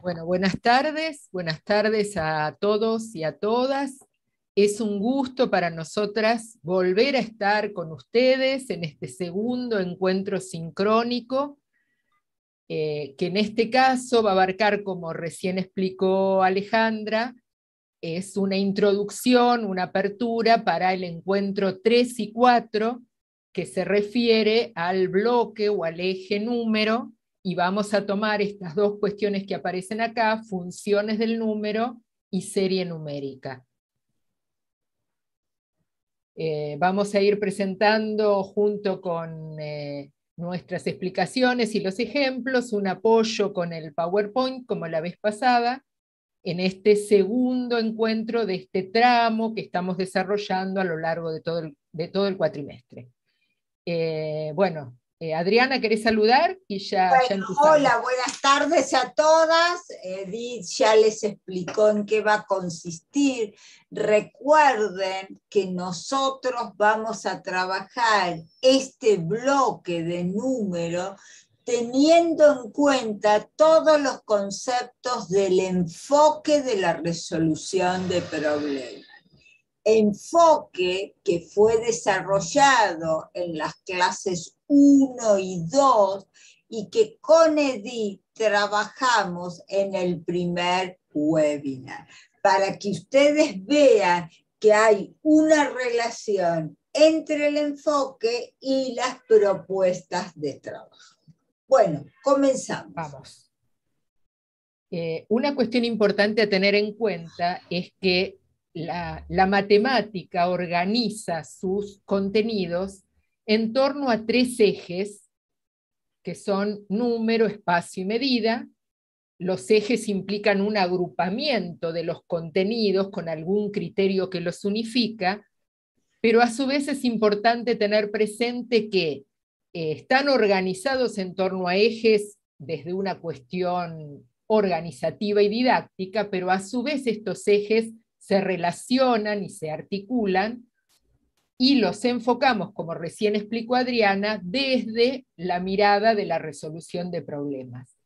Bueno, buenas tardes a todos y a todas. Es un gusto para nosotras volver a estar con ustedes en este segundo encuentro sincrónico, que en este caso va a abarcar, como recién explicó Alejandra, es una introducción, una apertura para el encuentro 3 y 4, que se refiere al bloque o al eje número, y vamos a tomar estas dos cuestiones que aparecen acá, funciones del número y serie numérica. Vamos a ir presentando junto con nuestras explicaciones y los ejemplos, un apoyo con el PowerPoint como la vez pasada, en este segundo encuentro de este tramo que estamos desarrollando a lo largo de todo el cuatrimestre. Adriana, ¿querés saludar? Y ya empezamos. Hola, buenas tardes a todas. Edith ya les explicó en qué va a consistir. Recuerden que nosotros vamos a trabajar este bloque de números teniendo en cuenta todos los conceptos del enfoque de la resolución de problemas. Enfoque que fue desarrollado en las clases 1 y 2 y que con Edith trabajamos en el primer webinar, para que ustedes vean que hay una relación entre el enfoque y las propuestas de trabajo. Bueno, comenzamos. Vamos. Una cuestión importante a tener en cuenta es que la matemática organiza sus contenidos en torno a tres ejes, que son número, espacio y medida. Los ejes implican un agrupamiento de los contenidos con algún criterio que los unifica, pero a su vez es importante tener presente que están organizados en torno a ejes desde una cuestión organizativa y didáctica, pero a su vez estos ejes se relacionan y se articulan y los enfocamos, como recién explicó Adriana, desde la mirada de la resolución de problemas.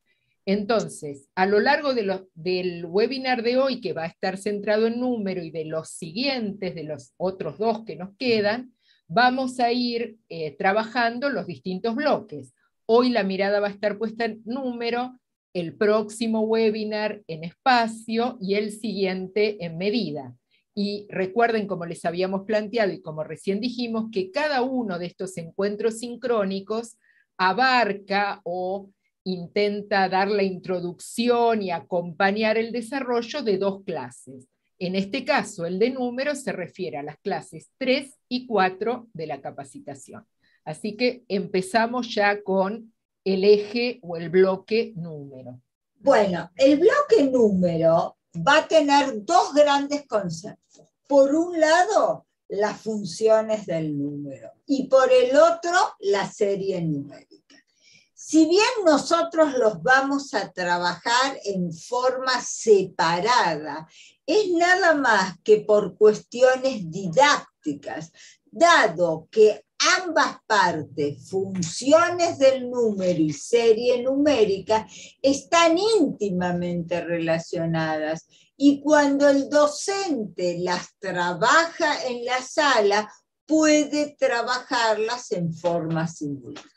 Entonces, a lo largo del webinar de hoy, que va a estar centrado en número, y de los siguientes, de los otros dos que nos quedan, vamos a ir trabajando los distintos bloques. Hoy la mirada va a estar puesta en número, el próximo webinar en espacio y el siguiente en medida. Y recuerden, como les habíamos planteado y como recién dijimos, que cada uno de estos encuentros sincrónicos abarca o intenta dar la introducción y acompañar el desarrollo de dos clases. En este caso, el de números se refiere a las clases 3 y 4 de la capacitación. Así que empezamos ya con el eje o el bloque número. Bueno, el bloque número va a tener dos grandes conceptos. Por un lado, las funciones del número y por el otro, la serie numérica. Si bien nosotros los vamos a trabajar en forma separada, es nada más que por cuestiones didácticas, dado que ambas partes, funciones del número y serie numérica, están íntimamente relacionadas. Y cuando el docente las trabaja en la sala, puede trabajarlas en forma simultánea.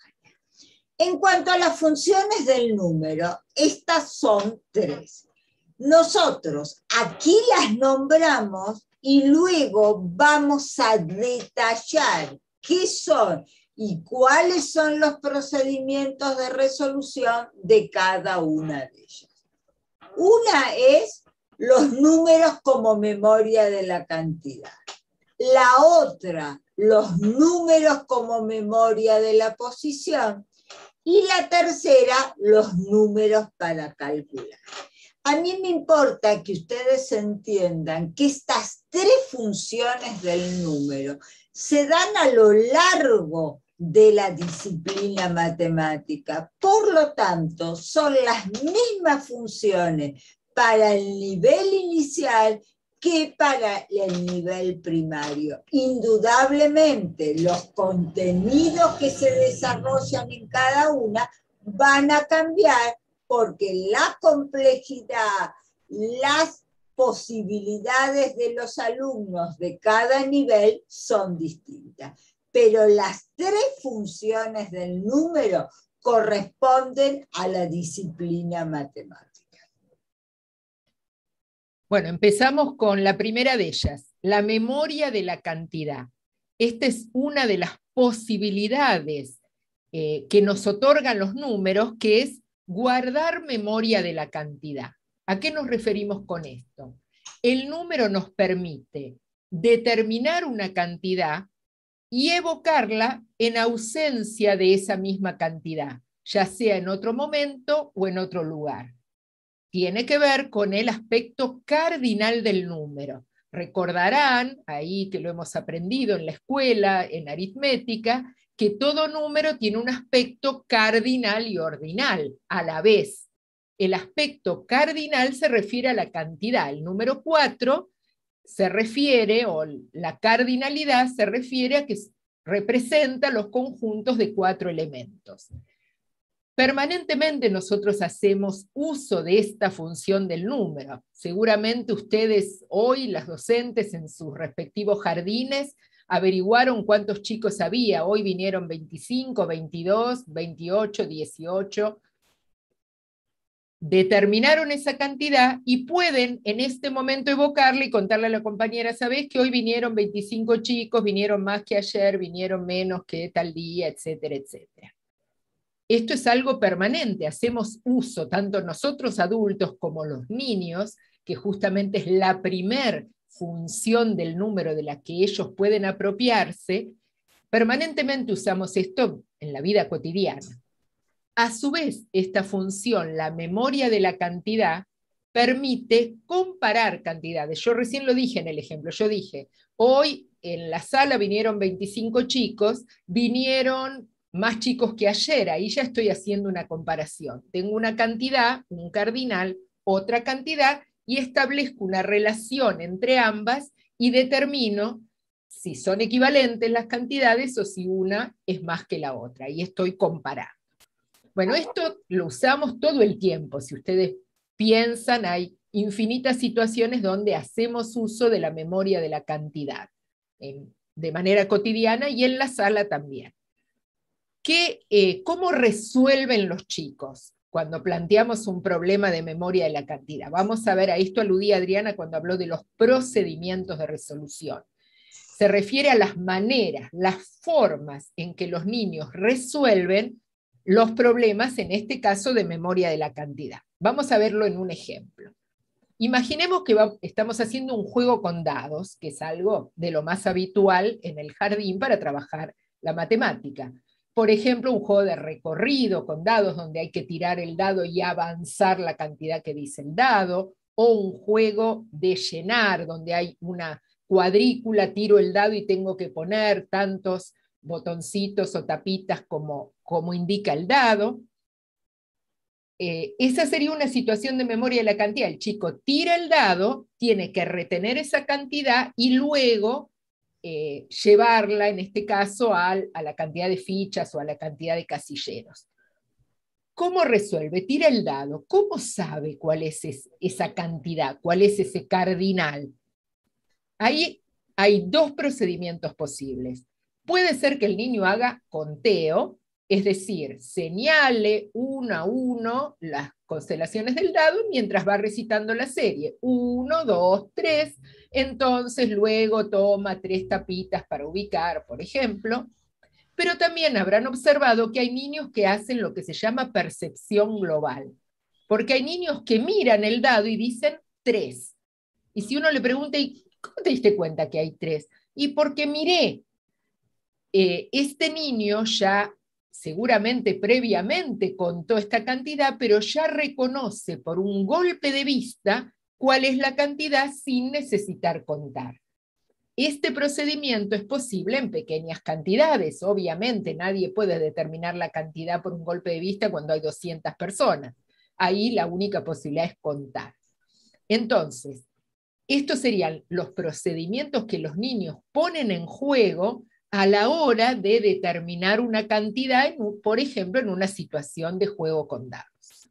En cuanto a las funciones del número, estas son tres. Nosotros aquí las nombramos y luego vamos a detallar qué son y cuáles son los procedimientos de resolución de cada una de ellas. Una es los números como memoria de la cantidad. La otra, los números como memoria de la posición. Y la tercera, los números para calcular. A mí me importa que ustedes entiendan que estas tres funciones del número se dan a lo largo de la disciplina matemática. Por lo tanto, son las mismas funciones para el nivel inicial que para el nivel primario. Indudablemente, los contenidos que se desarrollan en cada una van a cambiar porque la complejidad, las posibilidades de los alumnos de cada nivel son distintas. Pero las tres funciones del número corresponden a la disciplina matemática. Bueno, empezamos con la primera de ellas, la memoria de la cantidad. Esta es una de las posibilidades que nos otorgan los números, que es guardar memoria de la cantidad. ¿A qué nos referimos con esto? El número nos permite determinar una cantidad y evocarla en ausencia de esa misma cantidad, ya sea en otro momento o en otro lugar. Tiene que ver con el aspecto cardinal del número. Recordarán, ahí que lo hemos aprendido en la escuela, en aritmética, que todo número tiene un aspecto cardinal y ordinal a la vez. El aspecto cardinal se refiere a la cantidad. El número 4 se refiere, o la cardinalidad se refiere a que representa los conjuntos de 4 elementos. Permanentemente nosotros hacemos uso de esta función del número. Seguramente ustedes hoy, las docentes en sus respectivos jardines, averiguaron cuántos chicos había. Hoy vinieron 25, 22, 28, 18. Determinaron esa cantidad y pueden en este momento evocarle y contarle a la compañera, ¿sabés que hoy vinieron 25 chicos, vinieron más que ayer, vinieron menos que tal día, etcétera, etcétera? Esto es algo permanente, hacemos uso, tanto nosotros adultos como los niños, que justamente es la primer función del número de la que ellos pueden apropiarse, permanentemente usamos esto en la vida cotidiana. A su vez, esta función, la memoria de la cantidad, permite comparar cantidades. Yo recién lo dije en el ejemplo, yo dije, hoy en la sala vinieron 25 chicos, vinieron más chicos que ayer, ahí ya estoy haciendo una comparación. Tengo una cantidad, un cardinal, otra cantidad, y establezco una relación entre ambas y determino si son equivalentes las cantidades o si una es más que la otra, y estoy comparando. Bueno, esto lo usamos todo el tiempo. Si ustedes piensan, hay infinitas situaciones donde hacemos uso de la memoria de la cantidad, de manera cotidiana y en la sala también. ¿Cómo resuelven los chicos cuando planteamos un problema de memoria de la cantidad? Vamos a ver, a esto aludía Adriana cuando habló de los procedimientos de resolución. Se refiere a las maneras, las formas en que los niños resuelven los problemas, en este caso de memoria de la cantidad. Vamos a verlo en un ejemplo. Imaginemos que estamos haciendo un juego con dados, que es algo de lo más habitual en el jardín para trabajar la matemática. Por ejemplo, un juego de recorrido con dados donde hay que tirar el dado y avanzar la cantidad que dice el dado, o un juego de llenar donde hay una cuadrícula, tiro el dado y tengo que poner tantos botoncitos o tapitas como indica el dado. Esa sería una situación de memoria de la cantidad. El chico tira el dado, tiene que retener esa cantidad y luego llevarla, en este caso, a la cantidad de fichas o a la cantidad de casilleros. ¿Cómo resuelve? Tira el dado. ¿Cómo sabe cuál es esa cantidad? ¿Cuál es ese cardinal? Ahí hay dos procedimientos posibles. Puede ser que el niño haga conteo, es decir, señale uno a uno las constelaciones del dado mientras va recitando la serie. 1, 2, 3, entonces luego toma 3 tapitas para ubicar, por ejemplo. Pero también habrán observado que hay niños que hacen lo que se llama percepción global, porque hay niños que miran el dado y dicen 3. Y si uno le pregunta, ¿y cómo te diste cuenta que hay 3? Y porque miré. Este niño ya seguramente previamente contó esta cantidad, pero ya reconoce por un golpe de vista cuál es la cantidad sin necesitar contar. Este procedimiento es posible en pequeñas cantidades. Obviamente nadie puede determinar la cantidad por un golpe de vista cuando hay 200 personas. Ahí la única posibilidad es contar. Entonces, estos serían los procedimientos que los niños ponen en juego a la hora de determinar una cantidad, por ejemplo, en una situación de juego con dados.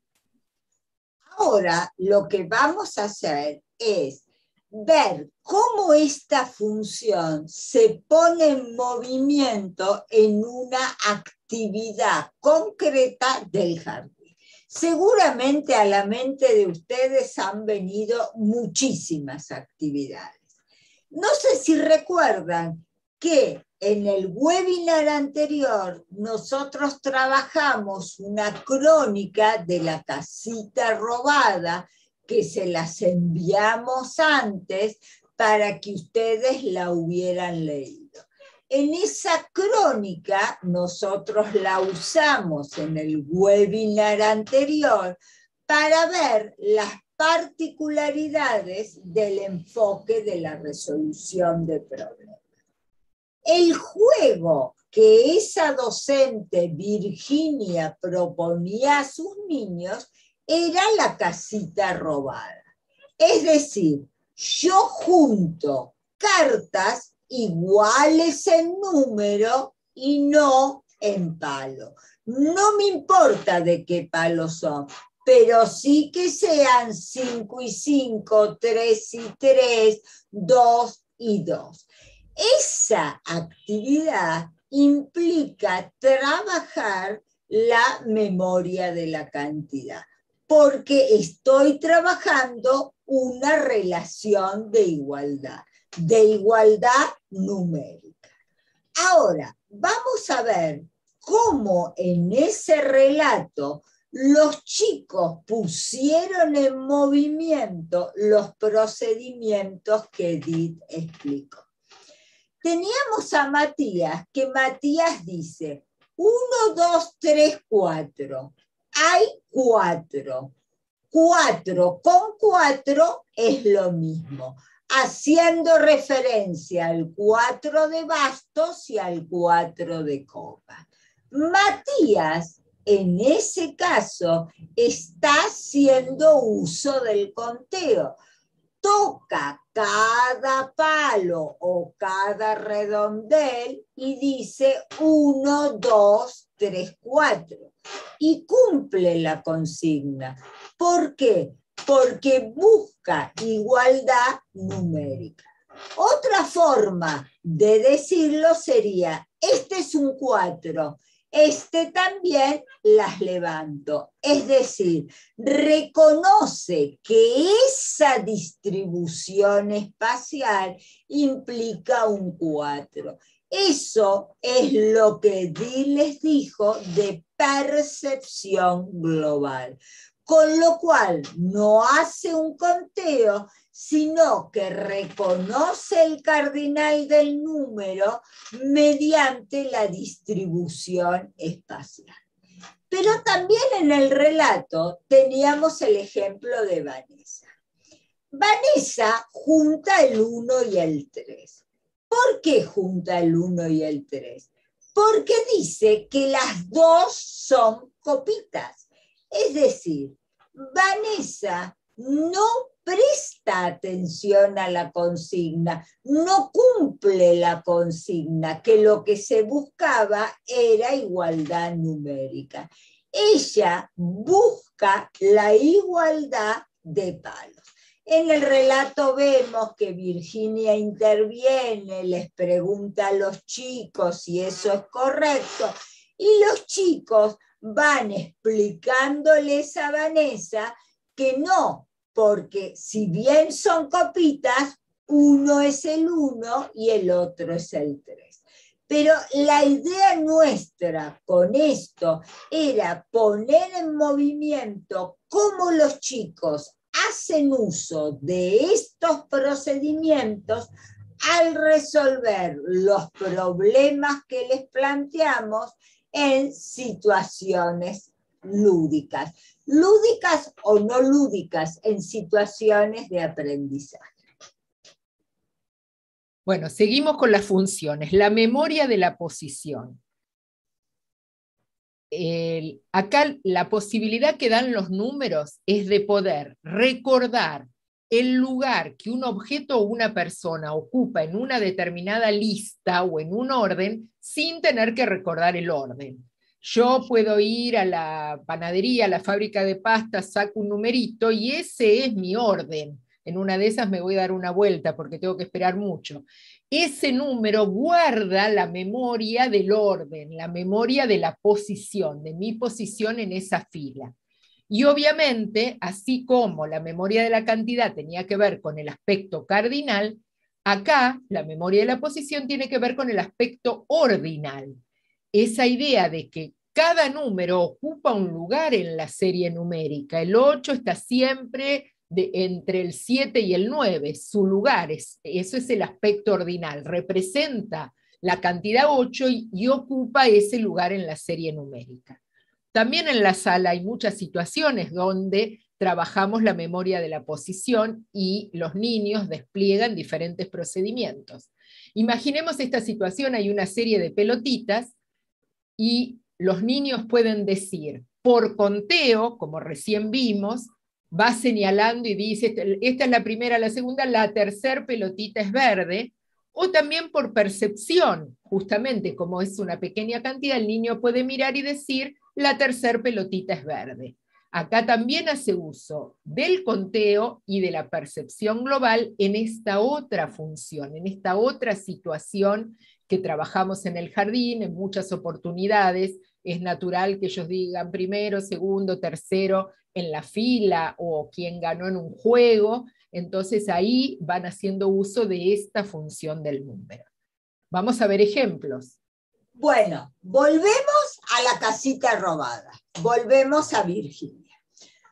Ahora lo que vamos a hacer es ver cómo esta función se pone en movimiento en una actividad concreta del jardín. Seguramente a la mente de ustedes han venido muchísimas actividades. No sé si recuerdan que en el webinar anterior nosotros trabajamos una crónica de la casita robada que se las enviamos antes para que ustedes la hubieran leído. En esa crónica nosotros la usamos en el webinar anterior para ver las particularidades del enfoque de la resolución de problemas. El juego que esa docente Virginia proponía a sus niños era la casita robada. Es decir, yo junto cartas iguales en número y no en palo. No me importa de qué palo son, pero sí que sean 5 y 5, 3 y 3, 2 y 2. Esa actividad implica trabajar la memoria de la cantidad, porque estoy trabajando una relación de igualdad numérica. Ahora, vamos a ver cómo en ese relato los chicos pusieron en movimiento los procedimientos que Edith explicó. Teníamos a Matías, que Matías dice, 1, 2, 3, 4. Hay 4. 4 con 4 es lo mismo, haciendo referencia al 4 de bastos y al 4 de copas. Matías, en ese caso, está haciendo uso del conteo. Toca cada palo o cada redondel y dice 1, 2, 3, 4. Y cumple la consigna. ¿Por qué? Porque busca igualdad numérica. Otra forma de decirlo sería, este es un 4, este también las levanto. Es decir, reconoce que esa distribución espacial implica un 4. Eso es lo que Edith les dijo de percepción global. Con lo cual no hace un conteo, sino que reconoce el cardinal del número mediante la distribución espacial. Pero también en el relato teníamos el ejemplo de Vanessa. Vanessa junta el 1 y el 3. ¿Por qué junta el 1 y el 3? Porque dice que las dos son copitas. Es decir, Vanessa no presta atención a la consigna, no cumple la consigna, que lo que se buscaba era igualdad numérica. Ella busca la igualdad de palos. En el relato vemos que Virginia interviene, les pregunta a los chicos si eso es correcto, y los chicos van explicándoles a Vanessa que no, porque si bien son copitas, uno es el 1 y el otro es el 3. Pero la idea nuestra con esto era poner en movimiento cómo los chicos hacen uso de estos procedimientos al resolver los problemas que les planteamos en situaciones lúdicas. Lúdicas o no lúdicas, en situaciones de aprendizaje. Bueno, seguimos con las funciones. La memoria de la posición. Acá la posibilidad que dan los números es de poder recordar el lugar que un objeto o una persona ocupa en una determinada lista o en un orden sin tener que recordar el orden. Yo puedo ir a la panadería, a la fábrica de pastas, saco un numerito y ese es mi orden. En una de esas me voy a dar una vuelta porque tengo que esperar mucho. Ese número guarda la memoria del orden, la memoria de la posición, de mi posición en esa fila. Y obviamente, así como la memoria de la cantidad tenía que ver con el aspecto cardinal, acá la memoria de la posición tiene que ver con el aspecto ordinal. Esa idea de que cada número ocupa un lugar en la serie numérica. El 8 está siempre entre el 7 y el 9, su lugar, eso es el aspecto ordinal, representa la cantidad 8 y ocupa ese lugar en la serie numérica. También en la sala hay muchas situaciones donde trabajamos la memoria de la posición y los niños despliegan diferentes procedimientos. Imaginemos esta situación, hay una serie de pelotitas y los niños pueden decir, por conteo, como recién vimos, va señalando y dice, esta es la primera, la segunda, la tercera pelotita es verde, o también por percepción, justamente como es una pequeña cantidad, el niño puede mirar y decir, la tercera pelotita es verde. Acá también hace uso del conteo y de la percepción global en esta otra función, en esta otra situación que trabajamos en el jardín, en muchas oportunidades. Es natural que ellos digan primero, segundo, tercero en la fila o quien ganó en un juego. Entonces ahí van haciendo uso de esta función del número. Vamos a ver ejemplos. Bueno, volvemos a la casita robada. Volvemos a Virginia.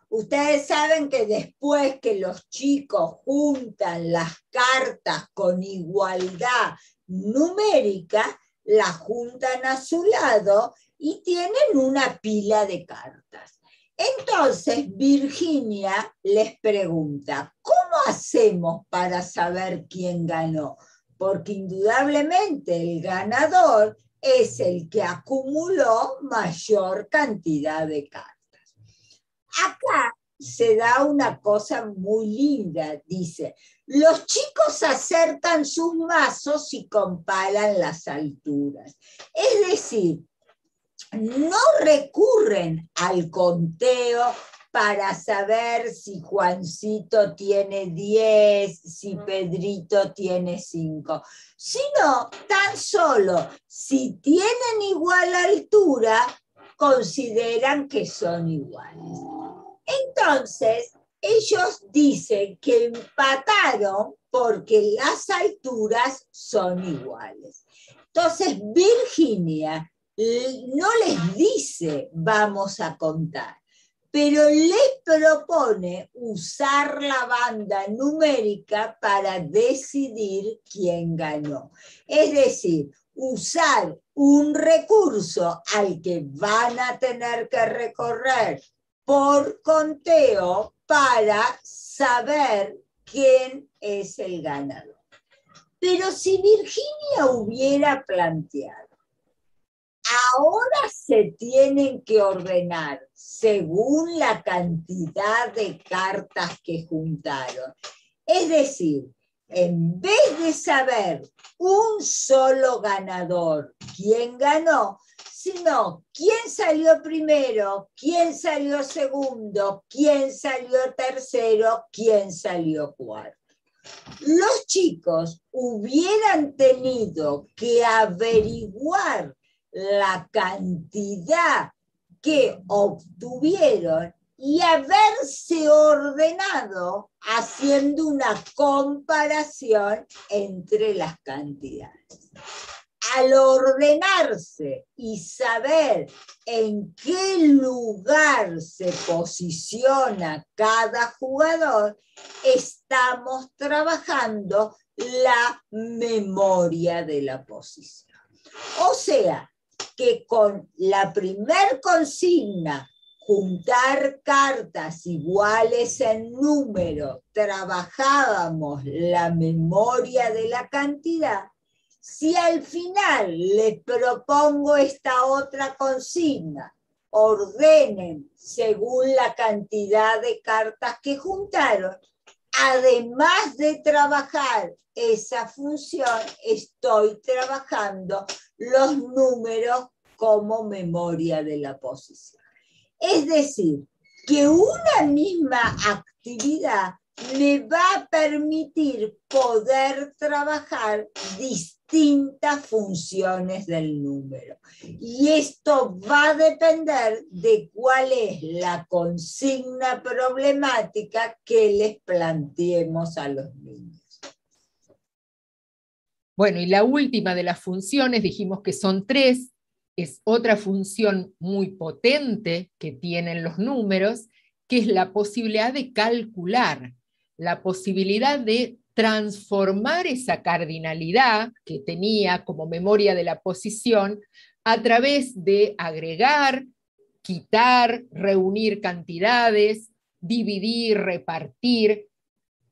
Ustedes saben que después que los chicos juntan las cartas con igualdad numérica, las juntan a su lado y tienen una pila de cartas. Entonces Virginia les pregunta, ¿cómo hacemos para saber quién ganó? Porque indudablemente el ganador es el que acumuló mayor cantidad de cartas. Acá se da una cosa muy linda, dice, los chicos acercan sus mazos y comparan las alturas. Es decir, no recurren al conteo para saber si Juancito tiene 10, si Pedrito tiene 5, sino tan solo si tienen igual altura, consideran que son iguales. Entonces, ellos dicen que empataron porque las alturas son iguales. Entonces, Virginia no les dice vamos a contar, pero les propone usar la banda numérica para decidir quién ganó. Es decir, usar un recurso al que van a tener que recorrer por conteo para saber quién es el ganador. Pero si Virginia hubiera planteado, ahora se tienen que ordenar según la cantidad de cartas que juntaron. Es decir, en vez de saber un solo ganador, quién ganó, sino quién salió primero, quién salió segundo, quién salió tercero, quién salió cuarto. Los chicos hubieran tenido que averiguar la cantidad que obtuvieron y haberse ordenado haciendo una comparación entre las cantidades. Al ordenarse y saber en qué lugar se posiciona cada jugador, estamos trabajando la memoria de la posición. O sea, que con la primer consigna, juntar cartas iguales en número, trabajábamos la memoria de la cantidad. Si al final les propongo esta otra consigna, ordenen según la cantidad de cartas que juntaron, además de trabajar esa función, estoy trabajando los números como memoria de la posición. Es decir, que una misma actividad me va a permitir poder trabajar distintas funciones del número. Y esto va a depender de cuál es la consigna problemática que les planteemos a los niños. Bueno, y la última de las funciones, dijimos que son 3, es otra función muy potente que tienen los números, que es la posibilidad de calcular, la posibilidad de transformar esa cardinalidad que tenía como memoria de la posición a través de agregar, quitar, reunir cantidades, dividir, repartir,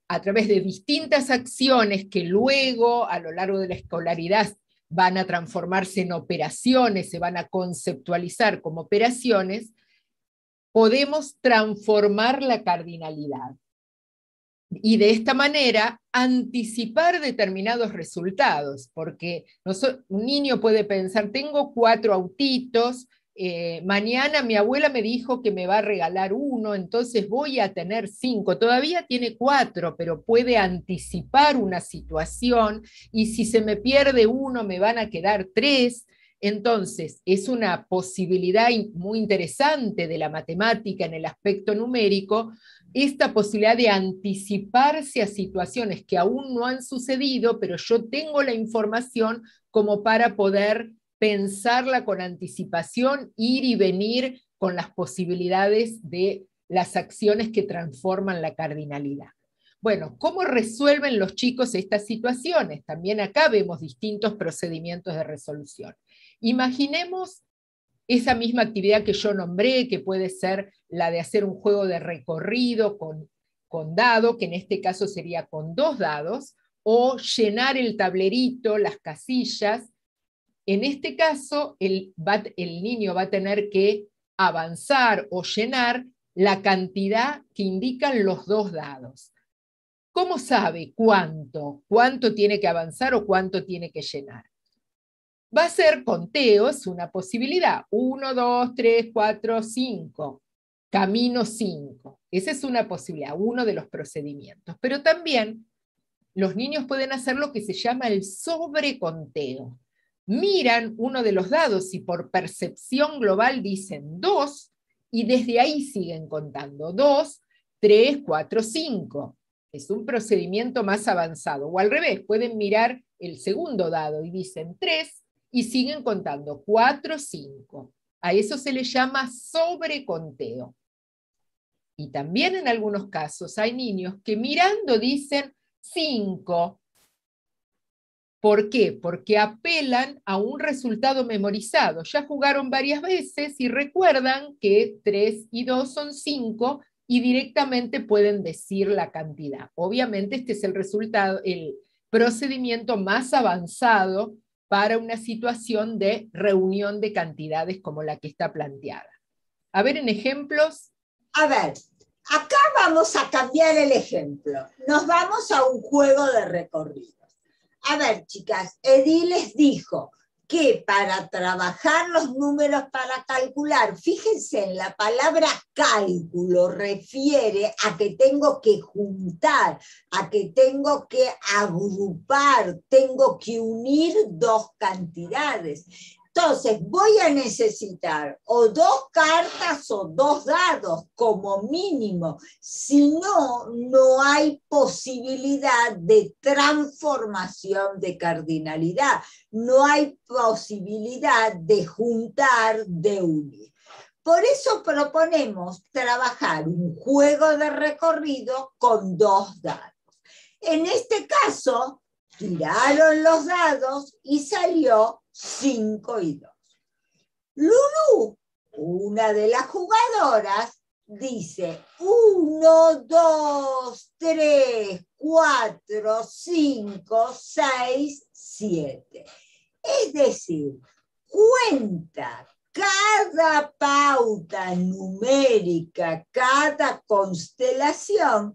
a través de distintas acciones que luego, a lo largo de la escolaridad, van a transformarse en operaciones, se van a conceptualizar como operaciones, podemos transformar la cardinalidad. Y de esta manera anticipar determinados resultados, porque un niño puede pensar, tengo 4 autitos, mañana mi abuela me dijo que me va a regalar 1, entonces voy a tener 5, todavía tiene 4, pero puede anticipar una situación, y si se me pierde 1 me van a quedar 3, entonces es una posibilidad muy interesante de la matemática en el aspecto numérico, esta posibilidad de anticiparse a situaciones que aún no han sucedido, pero yo tengo la información como para poder pensarla con anticipación, ir y venir con las posibilidades de las acciones que transforman la cardinalidad. Bueno, ¿cómo resuelven los chicos estas situaciones? También acá vemos distintos procedimientos de resolución. Imaginemos esa misma actividad que yo nombré, que puede ser la de hacer un juego de recorrido con dado, que en este caso sería con 2 dados, o llenar el tablerito, las casillas. En este caso, el niño va a tener que avanzar o llenar la cantidad que indican los 2 dados. ¿Cómo sabe cuánto? ¿Cuánto tiene que avanzar o cuánto tiene que llenar? Va a ser conteo, es una posibilidad. 1, 2, 3, 4, 5. Camino 5. Esa es una posibilidad, uno de los procedimientos. Pero también los niños pueden hacer lo que se llama el sobreconteo. Miran uno de los dados y por percepción global dicen 2 y desde ahí siguen contando. 2, 3, 4, 5. Es un procedimiento más avanzado. O al revés, pueden mirar el segundo dado y dicen 3 y siguen contando 4, 5. A eso se le llama sobreconteo. Y también en algunos casos hay niños que mirando dicen 5. ¿Por qué? Porque apelan a un resultado memorizado. Ya jugaron varias veces y recuerdan que 3 y 2 son 5 y directamente pueden decir la cantidad. Obviamente este es el resultado, el procedimiento más avanzado para una situación de reunión de cantidades como la que está planteada. A ver, en ejemplos. A ver, acá vamos a cambiar el ejemplo. Nos vamos a un juego de recorridos. A ver, chicas, Edith les dijo que para trabajar los números para calcular, fíjense en la palabra cálculo, refiere a que tengo que juntar, a que tengo que agrupar, tengo que unir 2 cantidades. Entonces voy a necesitar o 2 cartas o 2 dados como mínimo, si no, no hay posibilidad de transformación de cardinalidad, no hay posibilidad de juntar, de unir. Por eso proponemos trabajar un juego de recorrido con 2 dados. En este caso, tiraron los dados y salió 5 y 2. Lulú, una de las jugadoras, dice 1, 2, 3, 4, 5, 6, 7. Es decir, cuenta cada pauta numérica, cada constelación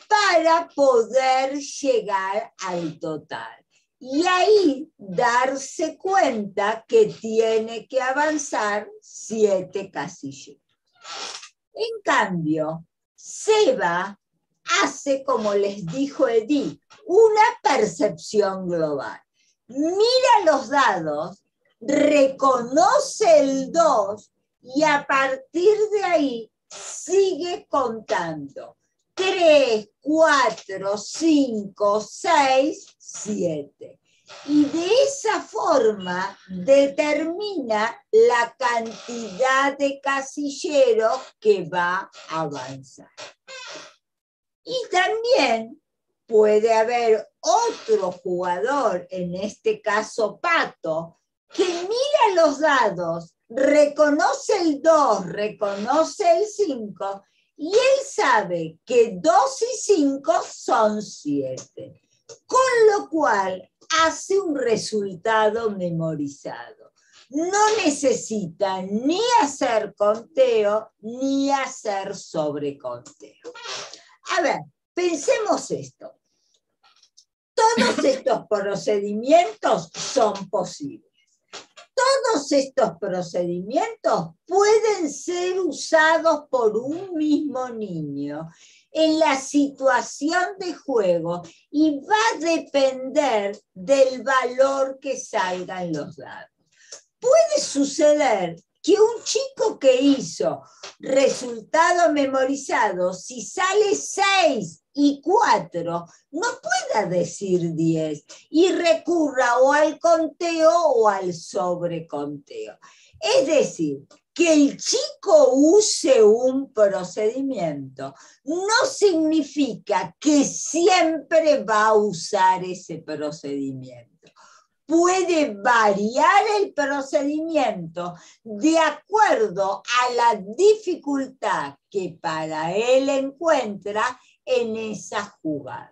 para poder llegar al total. y ahí darse cuenta que tiene que avanzar 7 casilleros. En cambio, Seba hace, como les dijo Edith, una percepción global. Mira los dados, reconoce el 2 y a partir de ahí sigue contando. 3, 4, 5, 6, 7. Y de esa forma determina la cantidad de casilleros que va a avanzar. Y también puede haber otro jugador, en este caso Pato, que mira los dados, reconoce el 2, reconoce el 5, y él sabe que 2 y 5 son 7. Con lo cual hace un resultado memorizado. No necesita ni hacer conteo ni hacer sobreconteo. A ver, pensemos esto. Todos estos procedimientos son posibles. Todos estos procedimientos pueden ser usados por un mismo niño en la situación de juego y va a depender del valor que salgan los dados. Puede suceder que un chico que hizo resultado memorizado, si sale 6 y 4, no pueda decir 10 y recurra o al conteo o al sobreconteo. Es decir, que el chico use un procedimiento no significa que siempre va a usar ese procedimiento. Puede variar el procedimiento de acuerdo a la dificultad que para él encuentra en esa jugada.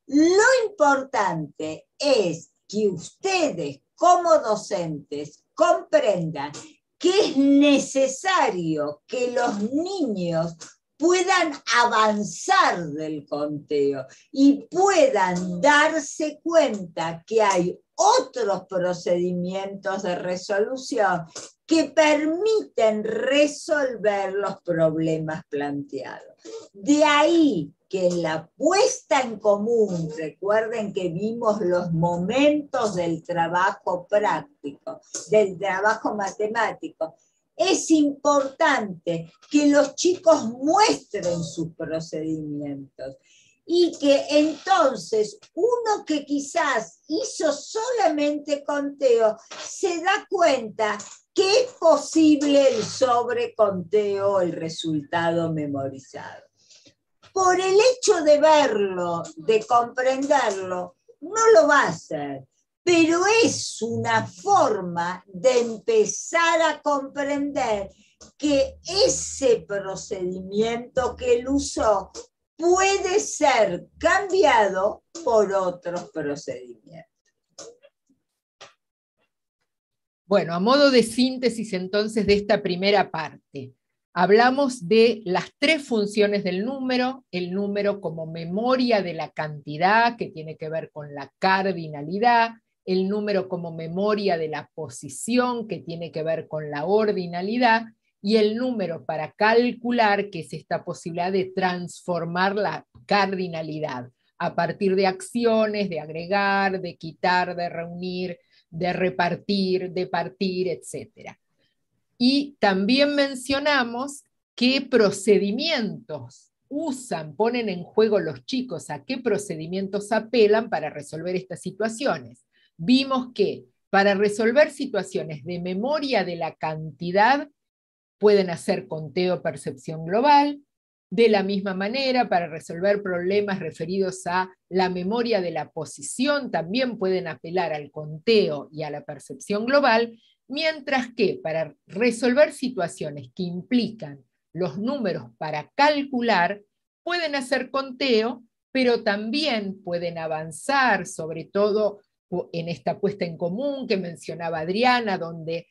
Lo importante es que ustedes como docentes comprendan que es necesario que los niños puedan avanzar del conteo y puedan darse cuenta que hay otros procedimientos de resolución que permiten resolver los problemas planteados. De ahí que en la puesta en común, recuerden que vimos los momentos del trabajo práctico, del trabajo matemático, es importante que los chicos muestren sus procedimientos y que entonces uno que quizás hizo solamente conteo se da cuenta que es posible el sobreconteo, el resultado memorizado. Por el hecho de verlo, de comprenderlo, no lo va a hacer, pero es una forma de empezar a comprender que ese procedimiento que él usó puede ser cambiado por otros procedimientos. Bueno, a modo de síntesis entonces de esta primera parte, hablamos de las 3 funciones del número, el número como memoria de la cantidad, que tiene que ver con la cardinalidad, el número como memoria de la posición, que tiene que ver con la ordinalidad, y el número para calcular, que es esta posibilidad de transformar la cardinalidad a partir de acciones, de agregar, de quitar, de reunir, de repartir, de partir, etc. Y también mencionamos qué procedimientos ponen en juego los chicos, a qué procedimientos apelan para resolver estas situaciones. Vimos que para resolver situaciones de memoria de la cantidad pueden hacer conteo percepción global. De la misma manera, para resolver problemas referidos a la memoria de la posición, también pueden apelar al conteo y a la percepción global, mientras que para resolver situaciones que implican los números para calcular, pueden hacer conteo, pero también pueden avanzar, sobre todo en esta puesta en común que mencionaba Adriana, donde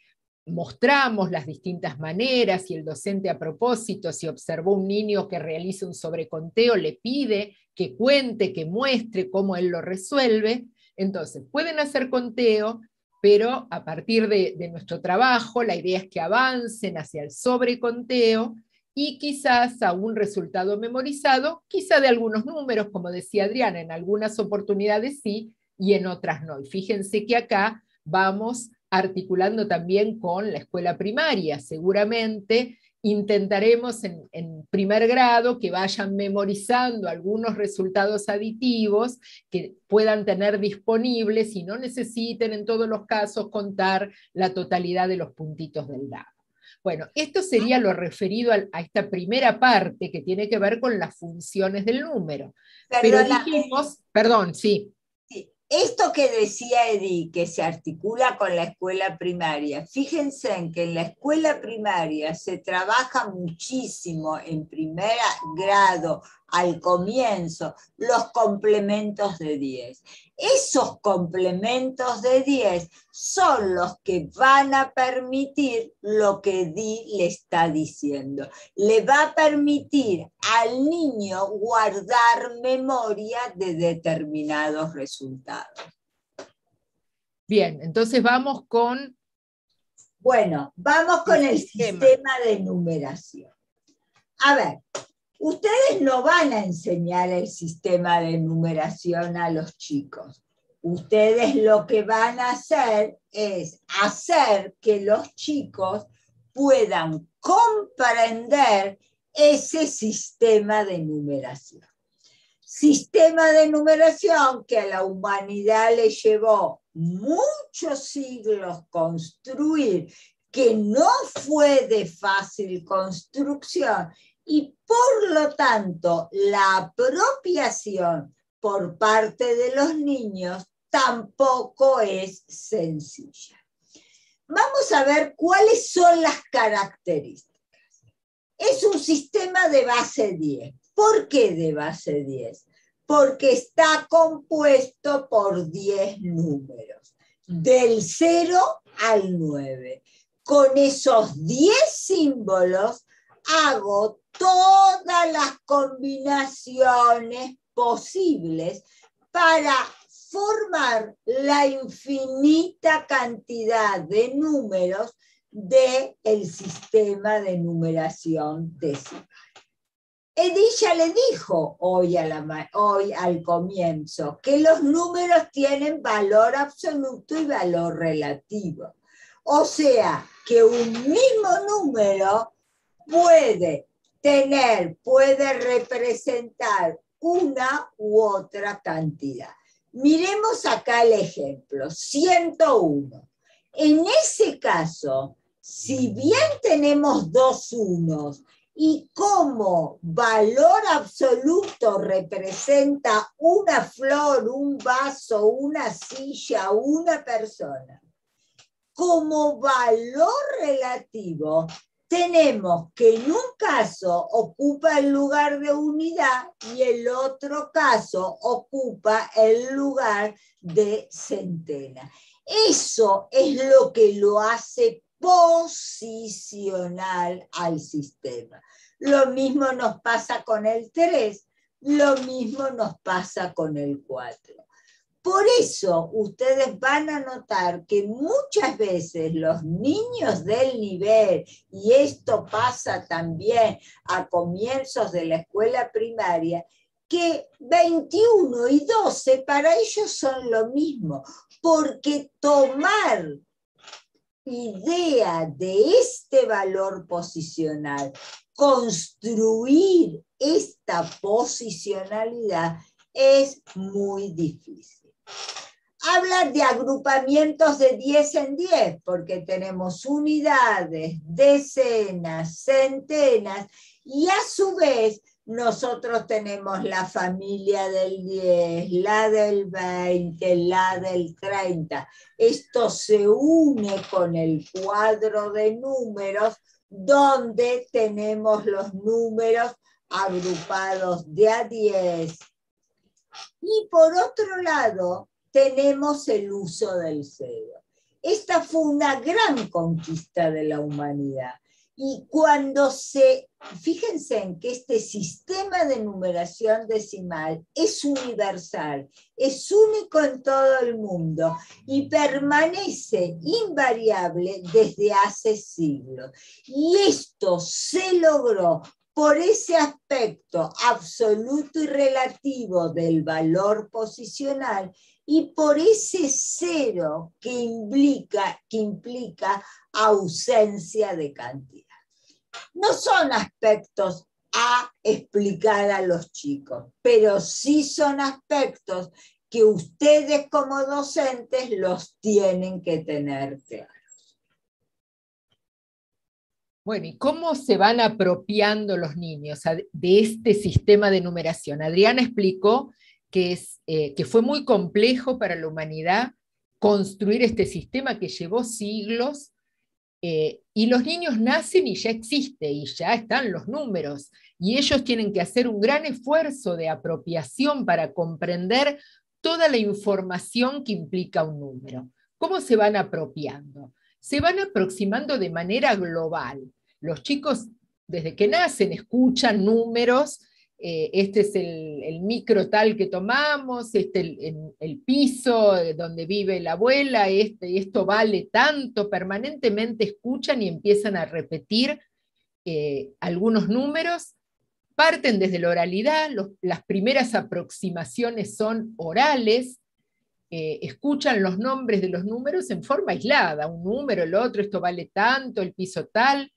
mostramos las distintas maneras y el docente a propósito, si observó un niño que realiza un sobreconteo, le pide que cuente, que muestre cómo él lo resuelve, Entonces, pueden hacer conteo, pero a partir de nuestro trabajo, la idea es que avancen hacia el sobreconteo y quizás a un resultado memorizado, quizá de algunos números, como decía Adriana, en algunas oportunidades sí y en otras no. Y fíjense que acá vamos articulando también con la escuela primaria. Seguramente intentaremos en primer grado que vayan memorizando algunos resultados aditivos que puedan tener disponibles y no necesiten en todos los casos contar la totalidad de los puntitos del dado. Bueno, esto sería lo referido a esta primera parte que tiene que ver con las funciones del número. Pero dijimos, perdón, sí. Esto que decía Edith, que se articula con la escuela primaria, fíjense en que en la escuela primaria se trabaja muchísimo en primer grado, al comienzo, los complementos de 10. Esos complementos de 10 son los que van a permitir lo que Edith le está diciendo. Le va a permitir al niño guardar memoria de determinados resultados. Bien, entonces vamos con... Bueno, vamos con el sistema de numeración. A ver, ustedes no van a enseñar el sistema de numeración a los chicos. Ustedes lo que van a hacer es hacer que los chicos puedan comprender ese sistema de numeración. Sistema de numeración que a la humanidad le llevó muchos siglos construir, que no fue de fácil construcción y por lo tanto la apropiación por parte de los niños tampoco es sencilla. Vamos a ver cuáles son las características. Es un sistema de base 10. ¿Por qué de base 10? Porque está compuesto por 10 números, del 0 al 9. Con esos 10 símbolos hago todas las combinaciones posibles para formar la infinita cantidad de números del sistema de numeración decimal. Edith ya le dijo hoy al comienzo que los números tienen valor absoluto y valor relativo. O sea, que un mismo número puede representar una u otra cantidad. Miremos acá el ejemplo, 101. En ese caso, si bien tenemos dos unos, y como valor absoluto representa una flor, un vaso, una silla, una persona, como valor relativo tenemos que en un caso ocupa el lugar de unidad y el otro caso ocupa el lugar de centena. Eso es lo que lo hace posicional al sistema. Lo mismo nos pasa con el 3, lo mismo nos pasa con el 4. Por eso ustedes van a notar que muchas veces los niños del nivel, y esto pasa también a comienzos de la escuela primaria, que 21 y 12 para ellos son lo mismo, porque tomar idea de este valor posicional, construir esta posicionalidad es muy difícil. Habla de agrupamientos de 10 en 10, porque tenemos unidades, decenas, centenas, y a su vez nosotros tenemos la familia del 10, la del 20, la del 30. Esto se une con el cuadro de números, donde tenemos los números agrupados de a 10. Y por otro lado, tenemos el uso del cero. Esta fue una gran conquista de la humanidad. Y fíjense en que este sistema de numeración decimal es universal, es único en todo el mundo y permanece invariable desde hace siglos. Y esto se logró por ese aspecto absoluto y relativo del valor posicional y por ese cero que implica ausencia de cantidad. No son aspectos a explicar a los chicos, pero sí son aspectos que ustedes como docentes los tienen que tener claros. Bueno, ¿y cómo se van apropiando los niños de este sistema de numeración? Adriana explicó que fue muy complejo para la humanidad construir este sistema que llevó siglos, y los niños nacen y ya existe, y ya están los números, y ellos tienen que hacer un gran esfuerzo de apropiación para comprender toda la información que implica un número. ¿Cómo se van apropiando? Se van aproximando de manera global. Los chicos, desde que nacen, escuchan números, este es el micro tal que tomamos, el piso donde vive la abuela, esto vale tanto, permanentemente escuchan y empiezan a repetir algunos números, parten desde la oralidad, las primeras aproximaciones son orales, escuchan los nombres de los números en forma aislada, un número, el otro, esto vale tanto, el piso tal.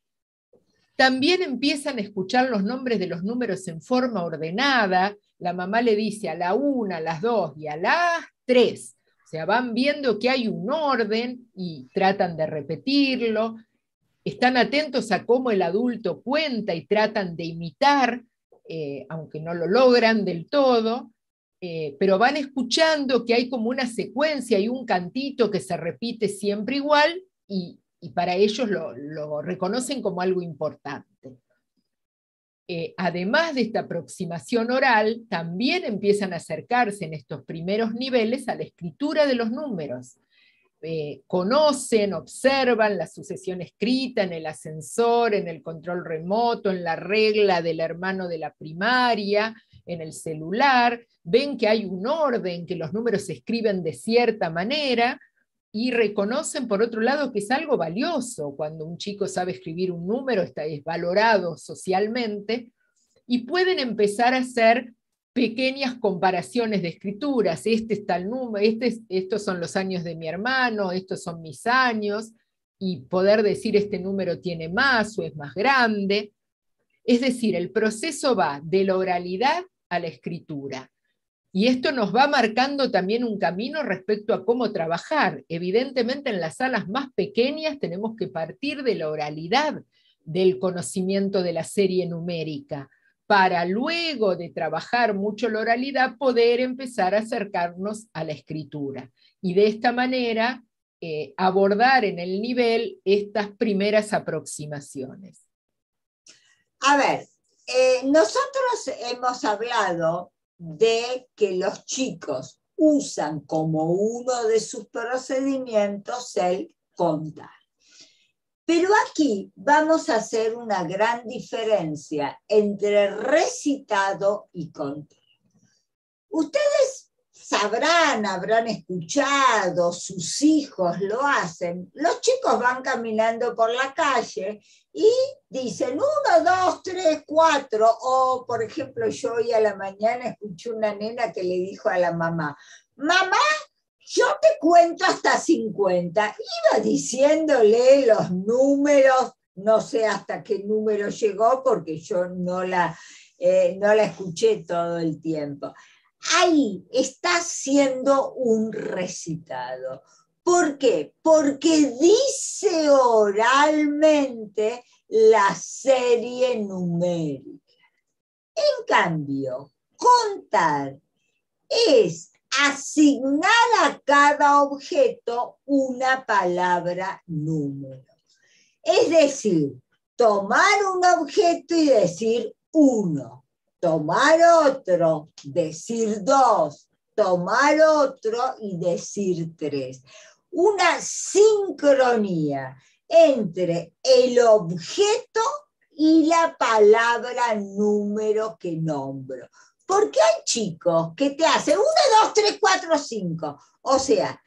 También empiezan a escuchar los nombres de los números en forma ordenada. La mamá le dice a la 1, a las 2 y a las 3. O sea, van viendo que hay un orden y tratan de repetirlo. Están atentos a cómo el adulto cuenta y tratan de imitar, aunque no lo logran del todo. Pero van escuchando que hay como una secuencia y un cantito que se repite siempre igual, y para ellos lo reconocen como algo importante. Además de esta aproximación oral, también empiezan a acercarse en estos primeros niveles a la escritura de los números. Conocen, observan la sucesión escrita en el ascensor, en el control remoto, en la regla del hermano de la primaria, en el celular, ven que hay un orden, que los números se escriben de cierta manera, y reconocen, por otro lado, que es algo valioso. Cuando un chico sabe escribir un número, es valorado socialmente, y pueden empezar a hacer pequeñas comparaciones de escrituras. Este está el número, estos son los años de mi hermano, estos son mis años, y poder decir este número tiene más o es más grande. Es decir, el proceso va de la oralidad a la escritura. Y esto nos va marcando también un camino respecto a cómo trabajar. Evidentemente, en las salas más pequeñas tenemos que partir de la oralidad, del conocimiento de la serie numérica, para luego de trabajar mucho la oralidad poder empezar a acercarnos a la escritura. Y de esta manera abordar en el nivel estas primeras aproximaciones. A ver, nosotros hemos hablado de que los chicos usan como uno de sus procedimientos el contar. Pero aquí vamos a hacer una gran diferencia entre recitado y contar. Ustedes habrán escuchado, sus hijos lo hacen. Los chicos van caminando por la calle y dicen 1, 2, 3, 4. O, por ejemplo, yo hoy a la mañana escuché una nena que le dijo a la mamá, mamá, yo te cuento hasta 50. Iba diciéndole los números, no sé hasta qué número llegó porque yo no la escuché todo el tiempo. Ahí está haciendo un recitado. ¿Por qué? Porque dice oralmente la serie numérica. En cambio, contar es asignar a cada objeto una palabra número. Es decir, tomar un objeto y decir 1. Tomar otro, decir 2, tomar otro y decir 3. Una sincronía entre el objeto y la palabra número que nombro. Porque hay chicos que te hacen 1, 2, 3, 4, 5. O sea,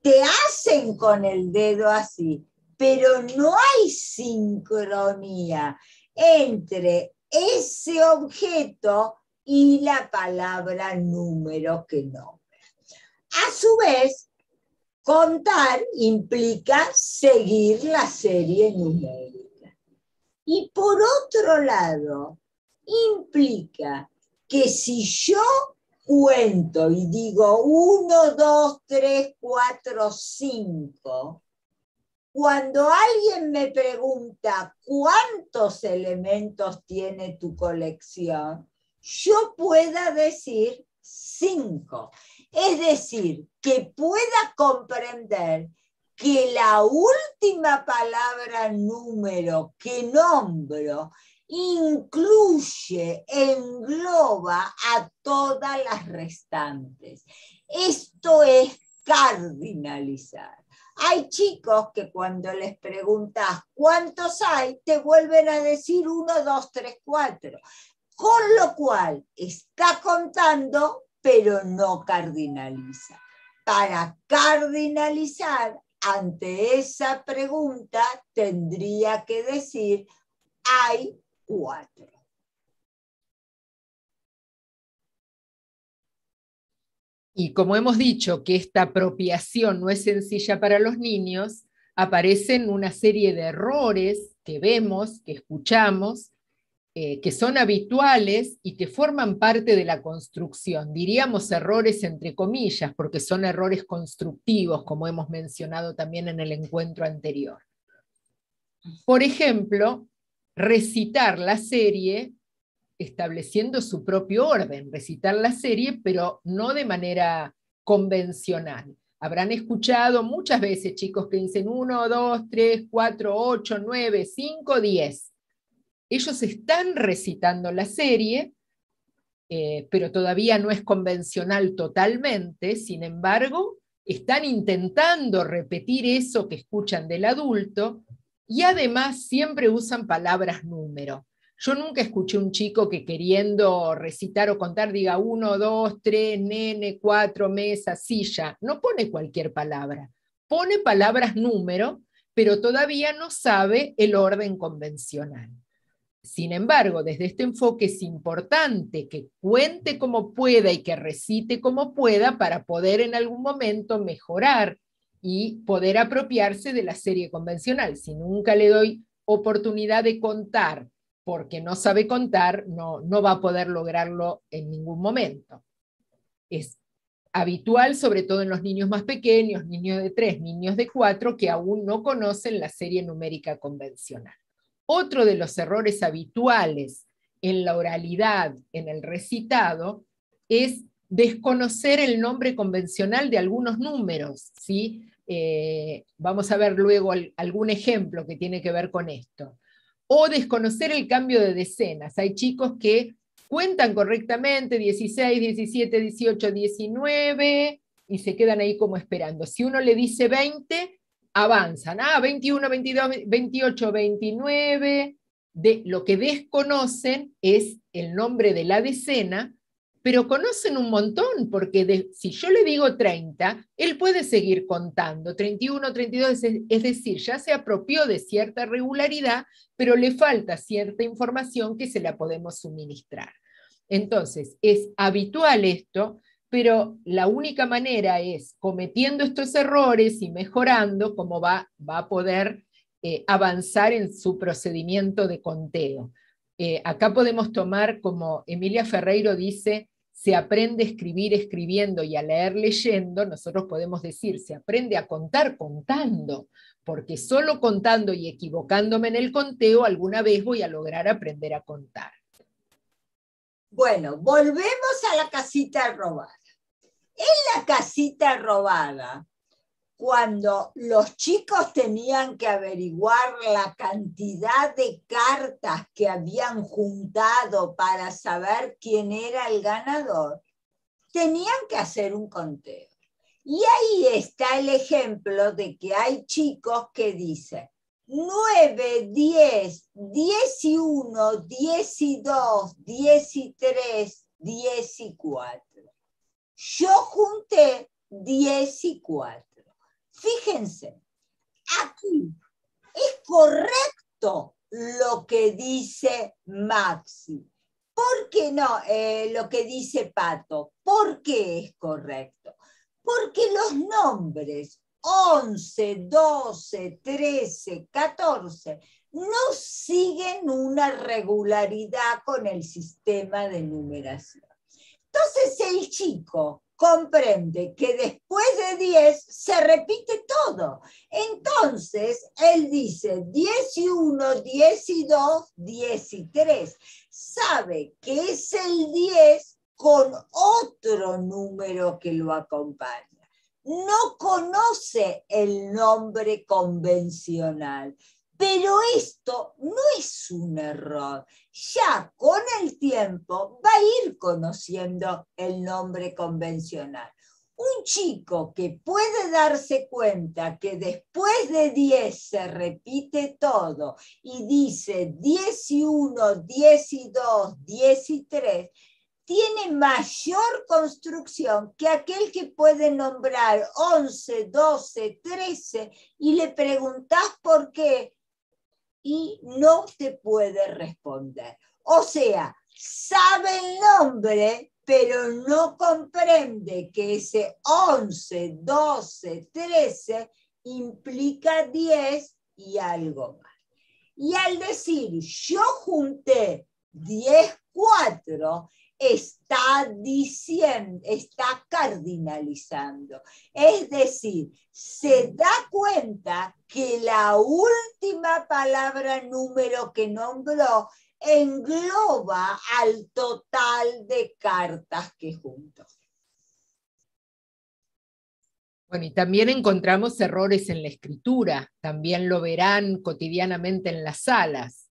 te hacen con el dedo así, pero no hay sincronía entre ese objeto y la palabra número que nombra. A su vez, contar implica seguir la serie numérica. Y por otro lado, implica que si yo cuento y digo 1, 2, 3, 4, 5, cuando alguien me pregunta cuántos elementos tiene tu colección, yo pueda decir 5. Es decir, que pueda comprender que la última palabra número que nombro incluye, engloba a todas las restantes. Esto es cardinalizar. Hay chicos que cuando les preguntas cuántos hay, te vuelven a decir 1, 2, 3, 4. Con lo cual está contando, pero no cardinaliza. Para cardinalizar, ante esa pregunta, tendría que decir hay 4. Y como hemos dicho que esta apropiación no es sencilla para los niños, aparecen una serie de errores que vemos, que escuchamos, que son habituales y que forman parte de la construcción. Diríamos errores entre comillas, porque son errores constructivos, como hemos mencionado también en el encuentro anterior. Por ejemplo, recitar la serie estableciendo su propio orden, recitar la serie, pero no de manera convencional. Habrán escuchado muchas veces chicos que dicen 1, 2, 3, 4, 8, 9, 5, 10. Ellos están recitando la serie, pero todavía no es convencional totalmente, sin embargo, están intentando repetir eso que escuchan del adulto y además siempre usan palabras número. Yo nunca escuché un chico que queriendo recitar o contar diga 1, 2, 3, nene, 4, mesa, silla. No pone cualquier palabra, pone palabras número, pero todavía no sabe el orden convencional. Sin embargo, desde este enfoque es importante que cuente como pueda y que recite como pueda para poder en algún momento mejorar y poder apropiarse de la serie convencional. Si nunca le doy oportunidad de contar porque no sabe contar, no va a poder lograrlo en ningún momento. Es habitual, sobre todo en los niños más pequeños, niños de 3, niños de 4, que aún no conocen la serie numérica convencional. Otro de los errores habituales en la oralidad, en el recitado, es desconocer el nombre convencional de algunos números, ¿sí? Vamos a ver luego algún ejemplo que tiene que ver con esto. O desconocer el cambio de decenas. Hay chicos que cuentan correctamente 16, 17, 18, 19 y se quedan ahí como esperando. Si uno le dice 20, avanzan. 21, 22, 28, 29. Lo que desconocen es el nombre de la decena, pero conocen un montón, porque si yo le digo 30, él puede seguir contando, 31, 32, es decir, ya se apropió de cierta regularidad, pero le falta cierta información que se la podemos suministrar. Entonces, es habitual esto, pero la única manera es cometiendo estos errores y mejorando cómo va a poder avanzar en su procedimiento de conteo. Acá podemos tomar, como Emilia Ferreiro dice, se aprende a escribir escribiendo y a leer leyendo. Nosotros podemos decir, se aprende a contar contando, porque solo contando y equivocándome en el conteo, alguna vez voy a lograr aprender a contar. Bueno, volvemos a la casita robada. En la casita robada, cuando los chicos tenían que averiguar la cantidad de cartas que habían juntado para saber quién era el ganador, tenían que hacer un conteo. Y ahí está el ejemplo de que hay chicos que dicen 9, 10, 10 y 1, 10 y 2, 10 y 3, 10 y 4. Yo junté 10 y 4. Fíjense, aquí es correcto lo que dice Maxi. ¿Por qué no? Lo que dice Pato. ¿Por qué es correcto? Porque los nombres 11, 12, 13, 14 no siguen una regularidad con el sistema de numeración. Entonces el chico comprende que después de 10 se repite todo. Entonces él dice 10 y 1, 10 y 2, 10 y 3. Sabe que es el 10 con otro número que lo acompaña. No conoce el nombre convencional. Pero esto no es un error. Ya con el tiempo va a ir conociendo el nombre convencional. Un chico que puede darse cuenta que después de 10 se repite todo y dice 10 y 1, 10 y 2, 10 y 3, tiene mayor construcción que aquel que puede nombrar 11, 12, 13 y le preguntás por qué y no te puede responder. O sea, sabe el nombre, pero no comprende que ese 11, 12, 13 implica 10 y algo más. Y al decir yo junté 10, 4, está diciendo, está cardinalizando. Es decir, se da cuenta que la última palabra número que nombró engloba al total de cartas que juntó. Bueno, y también encontramos errores en la escritura, también lo verán cotidianamente en las salas.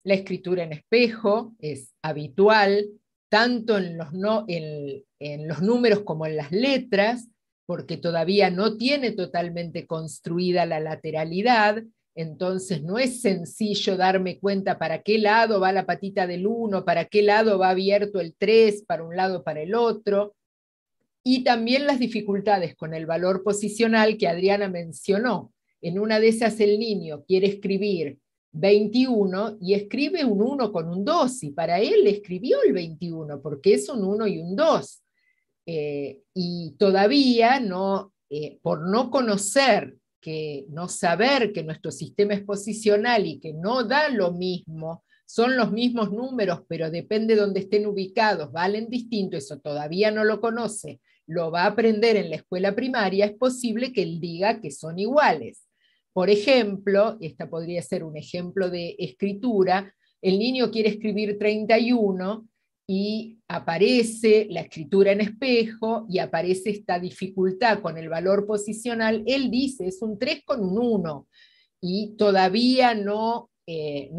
La escritura en espejo es habitual, tanto en los números como en las letras, porque todavía no tiene totalmente construida la lateralidad, entonces no es sencillo darme cuenta para qué lado va la patita del 1, para qué lado va abierto el 3, para un lado, para el otro. Y también las dificultades con el valor posicional que Adriana mencionó. En una de esas el niño quiere escribir 21 y escribe un 1 con un 2, y para él escribió el 21 porque es un 1 y un 2. Y todavía no, por no conocer, no saber que nuestro sistema es posicional y que no da lo mismo, son los mismos números, pero depende de dónde estén ubicados, valen distinto, eso todavía no lo conoce, lo va a aprender en la escuela primaria, es posible que él diga que son iguales. Por ejemplo, esta podría ser un ejemplo de escritura, el niño quiere escribir 31 y aparece la escritura en espejo y aparece esta dificultad con el valor posicional, él dice es un 3 con un 1 y todavía no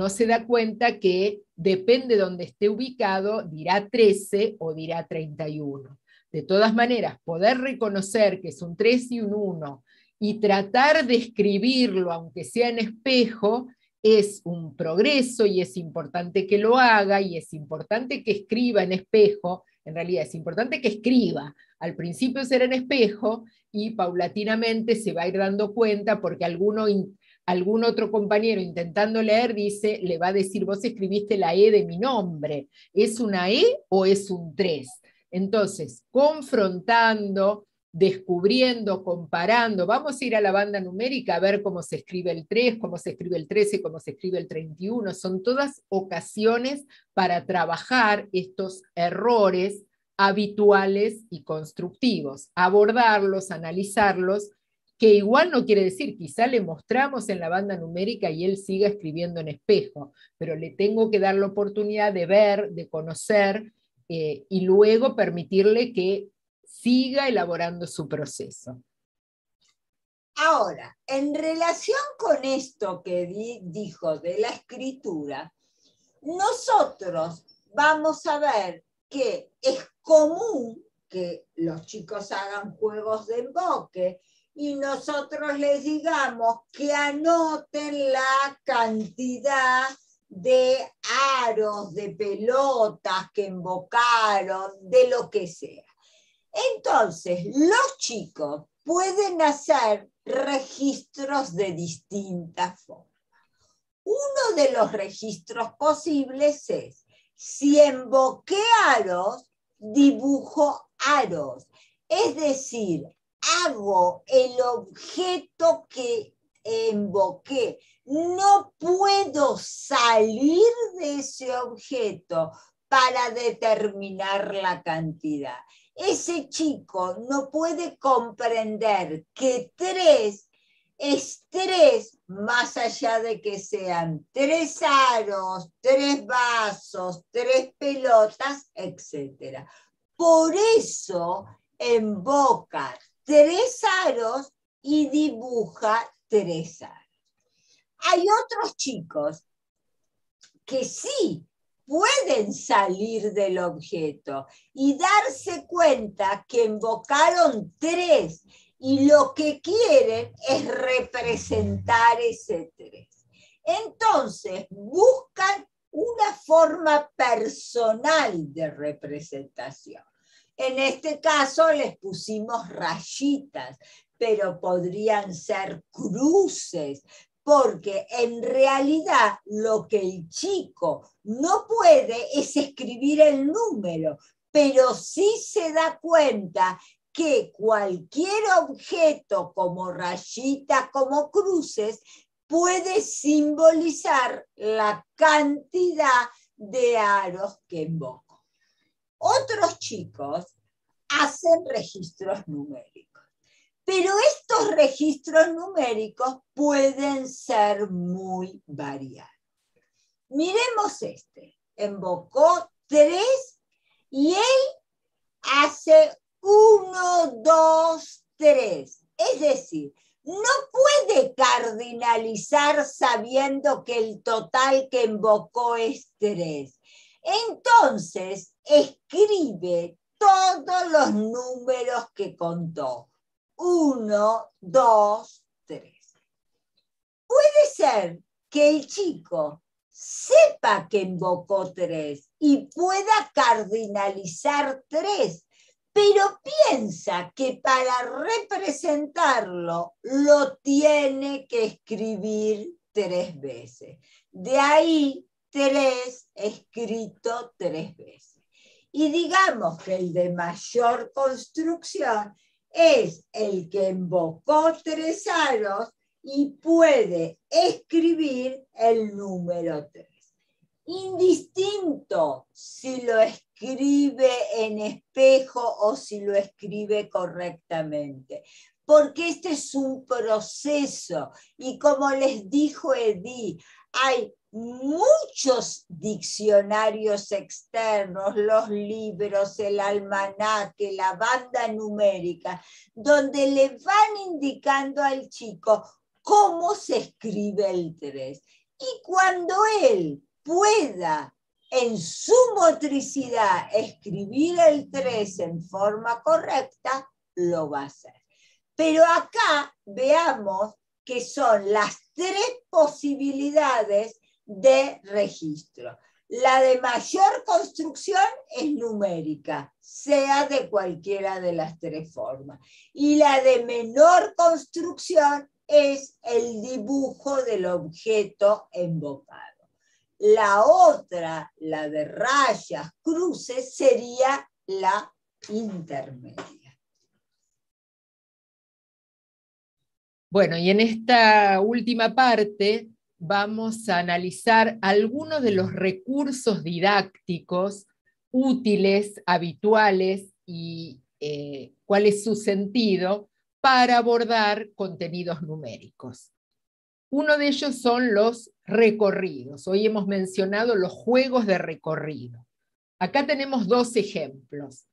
se da cuenta que depende de donde esté ubicado, dirá 13 o dirá 31. De todas maneras, poder reconocer que es un 3 y un 1 y tratar de escribirlo, aunque sea en espejo, es un progreso y es importante que lo haga y es importante que escriba en espejo. En realidad es importante que escriba. Al principio será en espejo y paulatinamente se va a ir dando cuenta porque algún otro compañero intentando leer le va a decir, vos escribiste la E de mi nombre, ¿es una E o es un 3? Entonces, confrontando, descubriendo, comparando, vamos a ir a la banda numérica a ver cómo se escribe el 3, cómo se escribe el 13, cómo se escribe el 31, son todas ocasiones para trabajar estos errores habituales y constructivos, abordarlos, analizarlos, que igual no quiere decir, quizá le mostramos en la banda numérica y él siga escribiendo en espejo, pero le tengo que dar la oportunidad de ver, de conocer, y luego permitirle que siga elaborando su proceso. Ahora, en relación con esto que dijo de la escritura, nosotros vamos a ver que es común que los chicos hagan juegos de emboque y nosotros les digamos que anoten la cantidad de aros, de pelotas que invocaron, de lo que sea. Entonces, los chicos pueden hacer registros de distintas formas. Uno de los registros posibles es, si invoqué aros, dibujo aros. Es decir, hago el objeto que invoqué. No puedo salir de ese objeto para determinar la cantidad. Ese chico no puede comprender que 3 es 3, más allá de que sean 3 aros, 3 vasos, 3 pelotas, etc. Por eso invoca 3 aros y dibuja 3 aros. Hay otros chicos que sí pueden salir del objeto y darse cuenta que invocaron 3 y lo que quieren es representar ese 3. Entonces buscan una forma personal de representación. En este caso les pusimos rayitas, pero podrían ser cruces, porque en realidad lo que el chico no puede es escribir el número, pero sí se da cuenta que cualquier objeto como rayitas, como cruces, puede simbolizar la cantidad de aros que invoco. Otros chicos hacen registros numéricos. Pero estos registros numéricos pueden ser muy variados. Miremos este. Invocó 3 y él hace 1, 2, 3. Es decir, no puede cardinalizar sabiendo que el total que invocó es 3. Entonces, escribe todos los números que contó. 1, 2, 3. Puede ser que el chico sepa que invocó 3 y pueda cardinalizar 3, pero piensa que para representarlo lo tiene que escribir 3 veces. De ahí 3 escrito 3 veces. Y digamos que el de mayor construcción es el que invocó 3 aros y puede escribir el número 3. Indistinto si lo escribe en espejo o si lo escribe correctamente, porque este es un proceso y como les dijo Edith, hay muchos diccionarios externos, los libros, el almanaque, la banda numérica, donde le van indicando al chico cómo se escribe el 3. Y cuando él pueda en su motricidad escribir el 3 en forma correcta, lo va a hacer. Pero acá veamos que son las 3 posibilidades de registro. La de mayor construcción es numérica, sea de cualquiera de las 3 formas. Y la de menor construcción es el dibujo del objeto invocado. La otra, la de rayas, cruces, sería la intermedia. Bueno, y en esta última parte vamos a analizar algunos de los recursos didácticos útiles, habituales y cuál es su sentido para abordar contenidos numéricos. Uno de ellos son los recorridos. Hoy hemos mencionado los juegos de recorrido. Acá tenemos 2 ejemplos.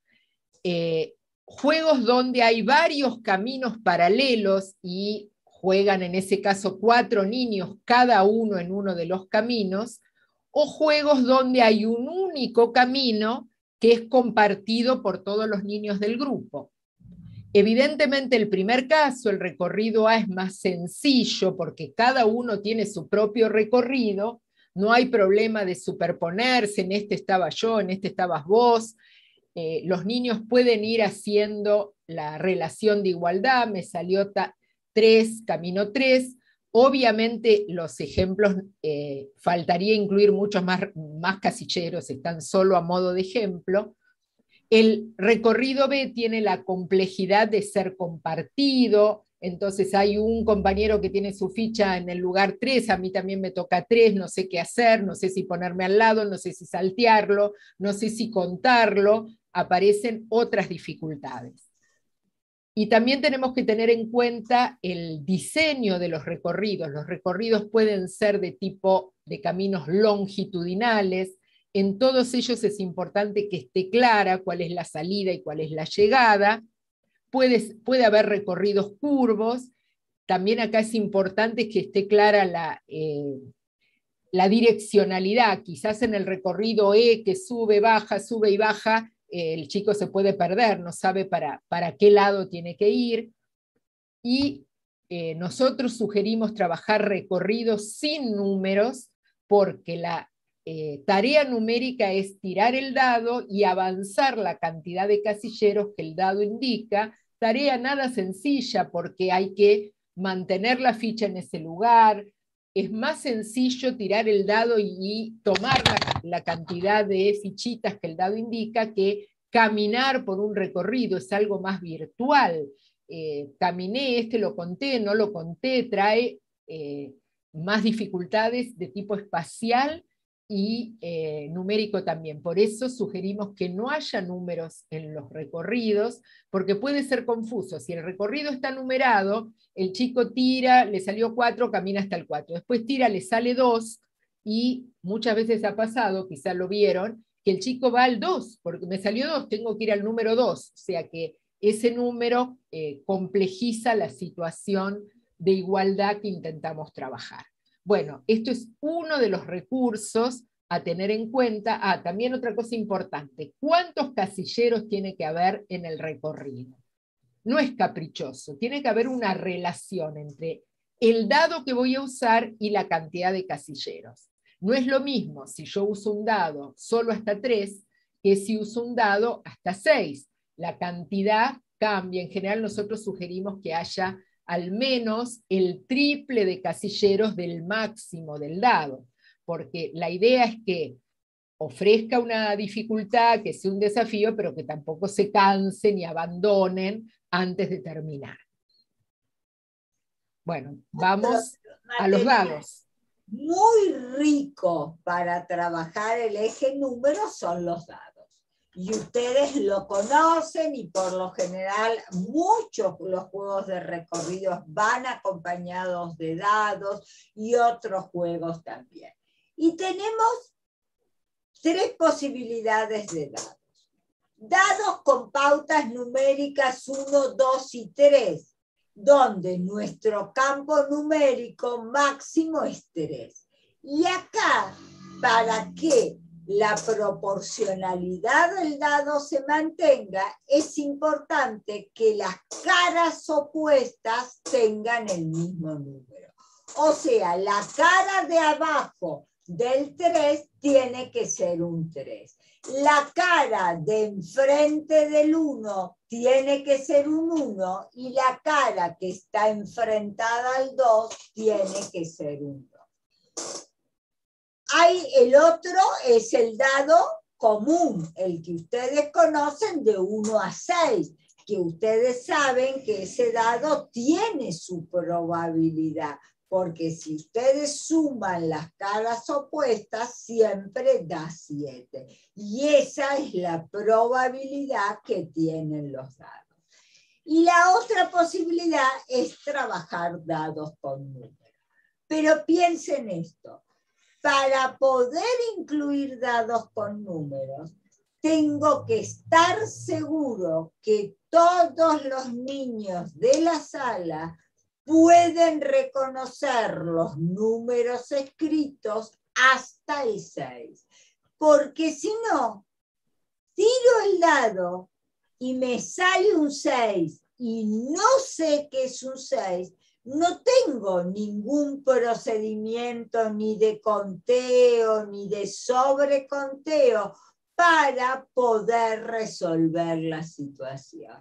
Juegos donde hay varios caminos paralelos y juegan en ese caso 4 niños, cada uno en uno de los caminos, o juegos donde hay un único camino que es compartido por todos los niños del grupo. Evidentemente el primer caso, el recorrido A, es más sencillo porque cada uno tiene su propio recorrido, no hay problema de superponerse, en este estaba yo, en este estabas vos. Los niños pueden ir haciendo la relación de igualdad, me salió 3, camino 3. Obviamente los ejemplos, faltaría incluir muchos más casilleros, están solo a modo de ejemplo. El recorrido B tiene la complejidad de ser compartido, entonces hay un compañero que tiene su ficha en el lugar 3, a mí también me toca 3, no sé qué hacer, no sé si ponerme al lado, no sé si saltearlo, no sé si contarlo, aparecen otras dificultades. Y también tenemos que tener en cuenta el diseño de los recorridos. Los recorridos pueden ser de tipo de caminos longitudinales. En todos ellos es importante que esté clara cuál es la salida y cuál es la llegada. Puede haber recorridos curvos. También acá es importante que esté clara la direccionalidad. Quizás en el recorrido E, que sube y baja, el chico se puede perder, no sabe para qué lado tiene que ir. Y nosotros sugerimos trabajar recorridos sin números, porque la tarea numérica es tirar el dado y avanzar la cantidad de casilleros que el dado indica. Tarea nada sencilla, porque hay que mantener la ficha en ese lugar. Es más sencillo tirar el dado y tomar la cantidad de fichitas que el dado indica que caminar por un recorrido, es algo más virtual. Caminé, lo conté, no lo conté, trae más dificultades de tipo espacial y numérico también. Por eso sugerimos que no haya números en los recorridos, porque puede ser confuso. Si el recorrido está numerado, el chico tira, le salió 4, camina hasta el 4. Después tira, le sale 2, y muchas veces ha pasado, quizás lo vieron, que el chico va al 2, porque me salió 2, tengo que ir al número 2. O sea que ese número complejiza la situación de igualdad que intentamos trabajar. Bueno, esto es uno de los recursos a tener en cuenta. También otra cosa importante, ¿cuántos casilleros tiene que haber en el recorrido? No es caprichoso, tiene que haber una relación entre el dado que voy a usar y la cantidad de casilleros. No es lo mismo si yo uso un dado solo hasta 3 que si uso un dado hasta 6. La cantidad cambia. En general nosotros sugerimos que haya al menos el triple de casilleros del máximo del dado, porque la idea es que ofrezca una dificultad, que sea un desafío, pero que tampoco se cansen y abandonen antes de terminar. Bueno, vamos a los dados. Muy rico para trabajar el eje número son los dados. Y ustedes lo conocen, y por lo general muchos los juegos de recorridos van acompañados de dados y otros juegos también. Y tenemos 3 posibilidades de dados. Dados con pautas numéricas 1, 2 y 3, donde nuestro campo numérico máximo es 3. Y acá, para que la proporcionalidad del dado se mantenga, es importante que las caras opuestas tengan el mismo número. O sea, la cara de abajo del 3 tiene que ser un 3. La cara de enfrente del 1 tiene que ser un 1, y la cara que está enfrentada al 2 tiene que ser un 2. El otro es el dado común, el que ustedes conocen de 1 a 6, que ustedes saben que ese dado tiene su probabilidad, porque si ustedes suman las caras opuestas, siempre da 7. Y esa es la probabilidad que tienen los dados. Y la otra posibilidad es trabajar dados con números. Pero piensen esto, para poder incluir dados con números, tengo que estar seguro que todos los niños de la sala pueden reconocer los números escritos hasta el 6. Porque si no, tiro el dado y me sale un 6 y no sé qué es un 6, no tengo ningún procedimiento ni de conteo, ni de sobreconteo para poder resolver la situación.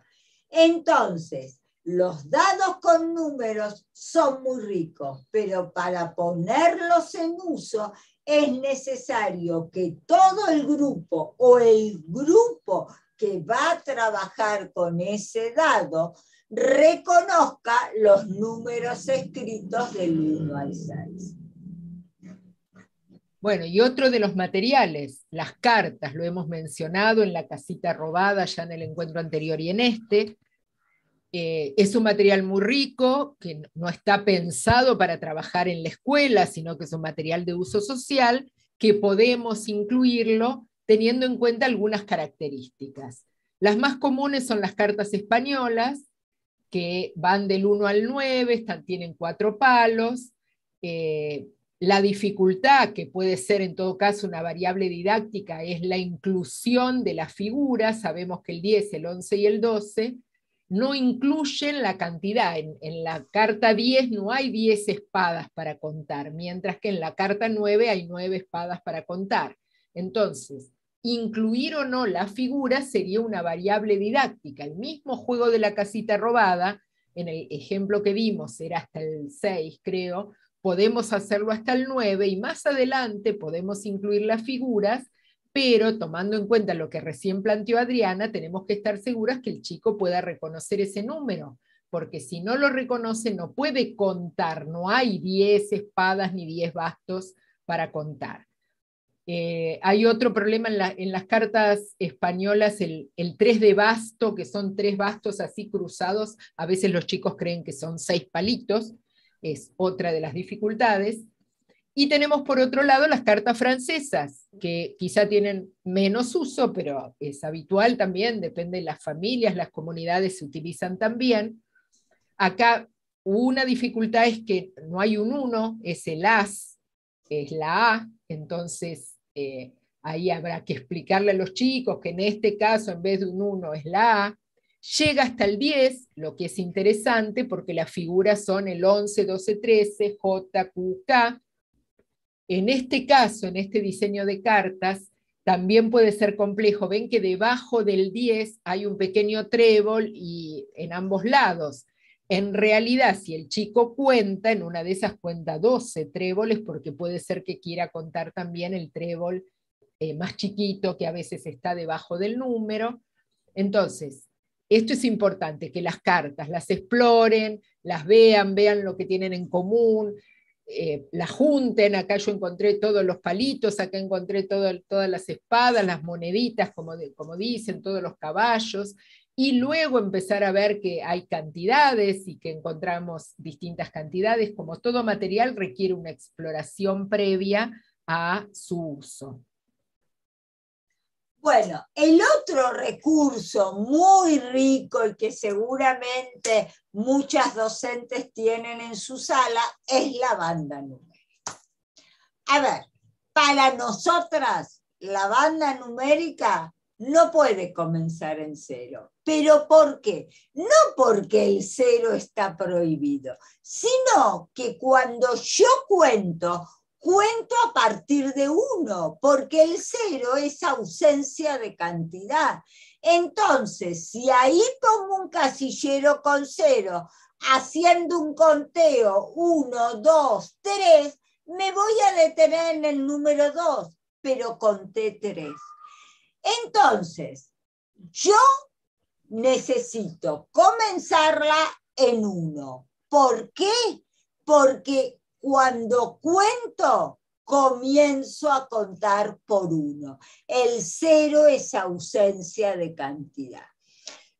Entonces, los dados con números son muy ricos, pero para ponerlos en uso es necesario que todo el grupo o el grupo que va a trabajar con ese dado reconozca los números escritos del 1 al 6. Bueno, y otro de los materiales, las cartas, lo hemos mencionado en la casita robada, ya en el encuentro anterior y en este. Es un material muy rico, que no está pensado para trabajar en la escuela, sino que es un material de uso social, que podemos incluirlo teniendo en cuenta algunas características. Las más comunes son las cartas españolas, que van del 1 al 9, tienen 4 palos. La dificultad, que puede ser en todo caso una variable didáctica, es la inclusión de las figuras. Sabemos que el 10, el 11 y el 12 no incluyen la cantidad. En la carta 10 no hay 10 espadas para contar, mientras que en la carta 9 hay 9 espadas para contar. Entonces, incluir o no la figura sería una variable didáctica. El mismo juego de la casita robada, en el ejemplo que vimos, era hasta el 6, creo, podemos hacerlo hasta el 9 y más adelante podemos incluir las figuras, pero tomando en cuenta lo que recién planteó Adriana, tenemos que estar seguras que el chico pueda reconocer ese número, porque si no lo reconoce no puede contar, no hay 10 espadas ni 10 bastos para contar. Hay otro problema en las cartas españolas, el 3 de basto, que son 3 bastos así cruzados, a veces los chicos creen que son 6 palitos, es otra de las dificultades. Y tenemos por otro lado las cartas francesas, que quizá tienen menos uso, pero es habitual también, depende de las familias, las comunidades se utilizan también. Acá una dificultad es que no hay un 1, es el as, es la A, entonces ahí habrá que explicarle a los chicos que en este caso en vez de un 1 es la A. Llega hasta el 10, lo que es interesante porque las figuras son el 11, 12, 13, J, Q, K. En este caso, en este diseño de cartas, también puede ser complejo. Ven que debajo del 10 hay un pequeño trébol y en ambos lados. En realidad, si el chico cuenta, en una de esas cuenta 12 tréboles, porque puede ser que quiera contar también el trébol más chiquito que a veces está debajo del número. Entonces, esto es importante, que las cartas las exploren, las vean, vean lo que tienen en común, la junten. Acá yo encontré todos los palitos, acá encontré todas las espadas, las moneditas, como dicen, todos los caballos, y luego empezar a ver que hay cantidades y que encontramos distintas cantidades. Como todo material requiere una exploración previa a su uso. Bueno, el otro recurso muy rico y que seguramente muchas docentes tienen en su sala es la banda numérica. A ver, para nosotras la banda numérica no puede comenzar en 0. ¿Pero por qué? No porque el 0 está prohibido, sino que cuando yo cuento a partir de 1, porque el 0 es ausencia de cantidad. Entonces, si ahí pongo un casillero con 0, haciendo un conteo 1, 2, 3, me voy a detener en el número 2, pero conté 3. Entonces, yo necesito comenzarla en 1. ¿Por qué? Porque cuando cuento, comienzo a contar por 1. El 0 es ausencia de cantidad.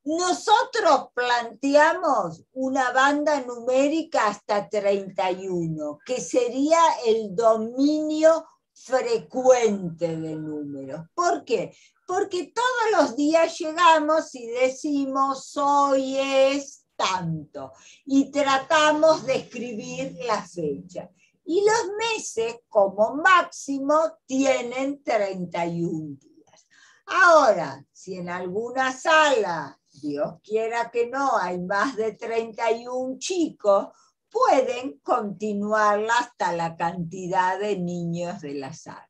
Nosotros planteamos una banda numérica hasta 31, que sería el dominio frecuente de números. ¿Por qué? Porque todos los días llegamos y decimos hoy es tanto y tratamos de escribir la fecha. Y los meses como máximo tienen 31 días. Ahora, si en alguna sala Dios quiera que no, hay más de 31 chicos, pueden continuarla hasta la cantidad de niños de la sala.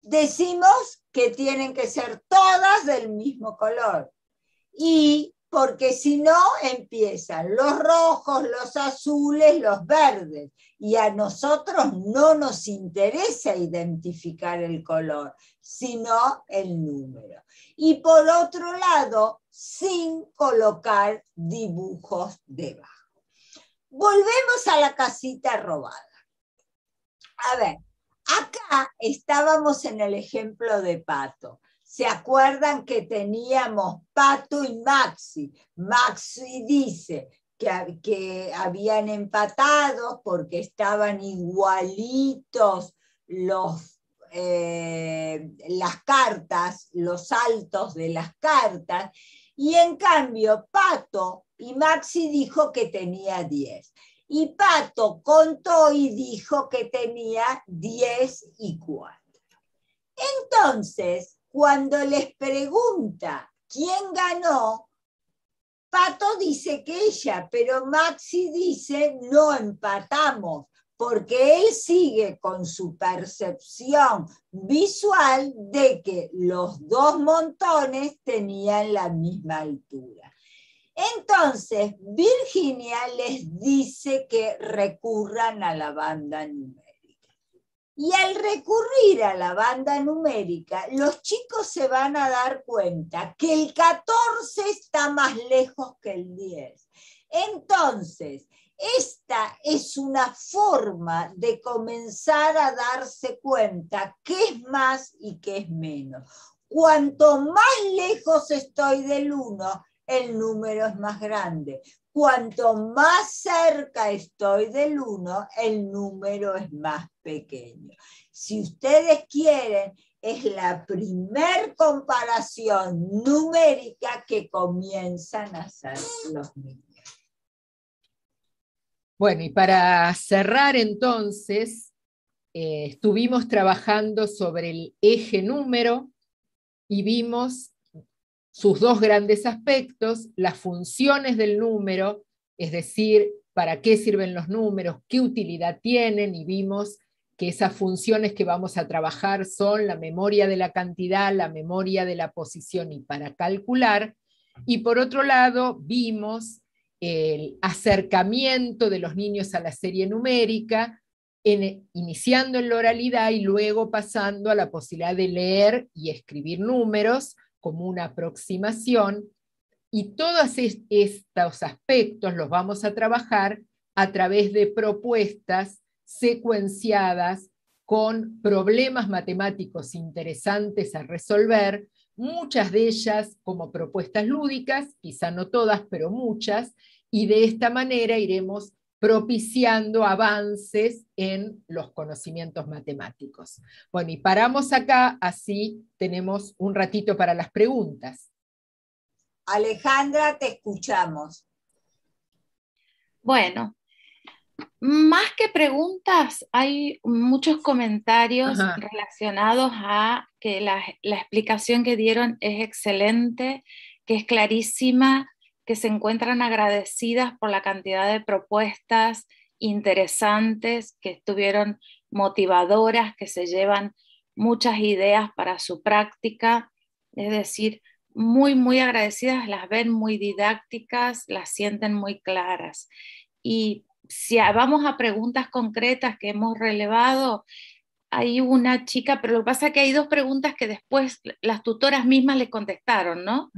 Decimos que tienen que ser todas del mismo color, y porque si no empiezan los rojos, los azules, los verdes, y a nosotros no nos interesa identificar el color, sino el número. Y por otro lado, sin colocar dibujos debajo. Volvemos a la casita robada. A ver, acá estábamos en el ejemplo de Pato. ¿Se acuerdan que teníamos Pato y Maxi? Maxi dice que habían empatado porque estaban igualitos las cartas, los saltos de las cartas, y en cambio Pato y Maxi dijo que tenía 10. Y Pato contó y dijo que tenía 10 y 4. Entonces, cuando les pregunta quién ganó, Pato dice que ella, pero Maxi dice no empatamos, porque él sigue con su percepción visual de que los dos montones tenían la misma altura. Entonces, Virginia les dice que recurran a la banda numérica. Y al recurrir a la banda numérica, los chicos se van a dar cuenta que el 14 está más lejos que el 10. Entonces, esta es una forma de comenzar a darse cuenta qué es más y qué es menos. Cuanto más lejos estoy del 1, el número es más grande. Cuanto más cerca estoy del 1, el número es más pequeño. Si ustedes quieren, es la primer comparación numérica que comienzan a hacer los niños. Bueno, y para cerrar entonces, estuvimos trabajando sobre el eje número y vimos sus dos grandes aspectos, las funciones del número, es decir, para qué sirven los números, qué utilidad tienen, y vimos que esas funciones que vamos a trabajar son la memoria de la cantidad, la memoria de la posición y para calcular. Y por otro lado, vimos el acercamiento de los niños a la serie numérica, iniciando en la oralidad y luego pasando a la posibilidad de leer y escribir números como una aproximación, y todos estos aspectos los vamos a trabajar a través de propuestas secuenciadas con problemas matemáticos interesantes a resolver, muchas de ellas como propuestas lúdicas, quizá no todas, pero muchas, y de esta manera iremos propiciando avances en los conocimientos matemáticos. Bueno, y paramos acá, así tenemos un ratito para las preguntas. Alejandra, te escuchamos. Bueno, más que preguntas, hay muchos comentarios relacionados a que la explicación que dieron es excelente, que es clarísima, que se encuentran agradecidas por la cantidad de propuestas interesantes, que estuvieron motivadoras, que se llevan muchas ideas para su práctica, es decir, muy, muy agradecidas, las ven muy didácticas, las sienten muy claras. Y si vamos a preguntas concretas que hemos relevado, hay una chica, pero lo que pasa es que hay dos preguntas que después las tutoras mismas les contestaron, ¿no?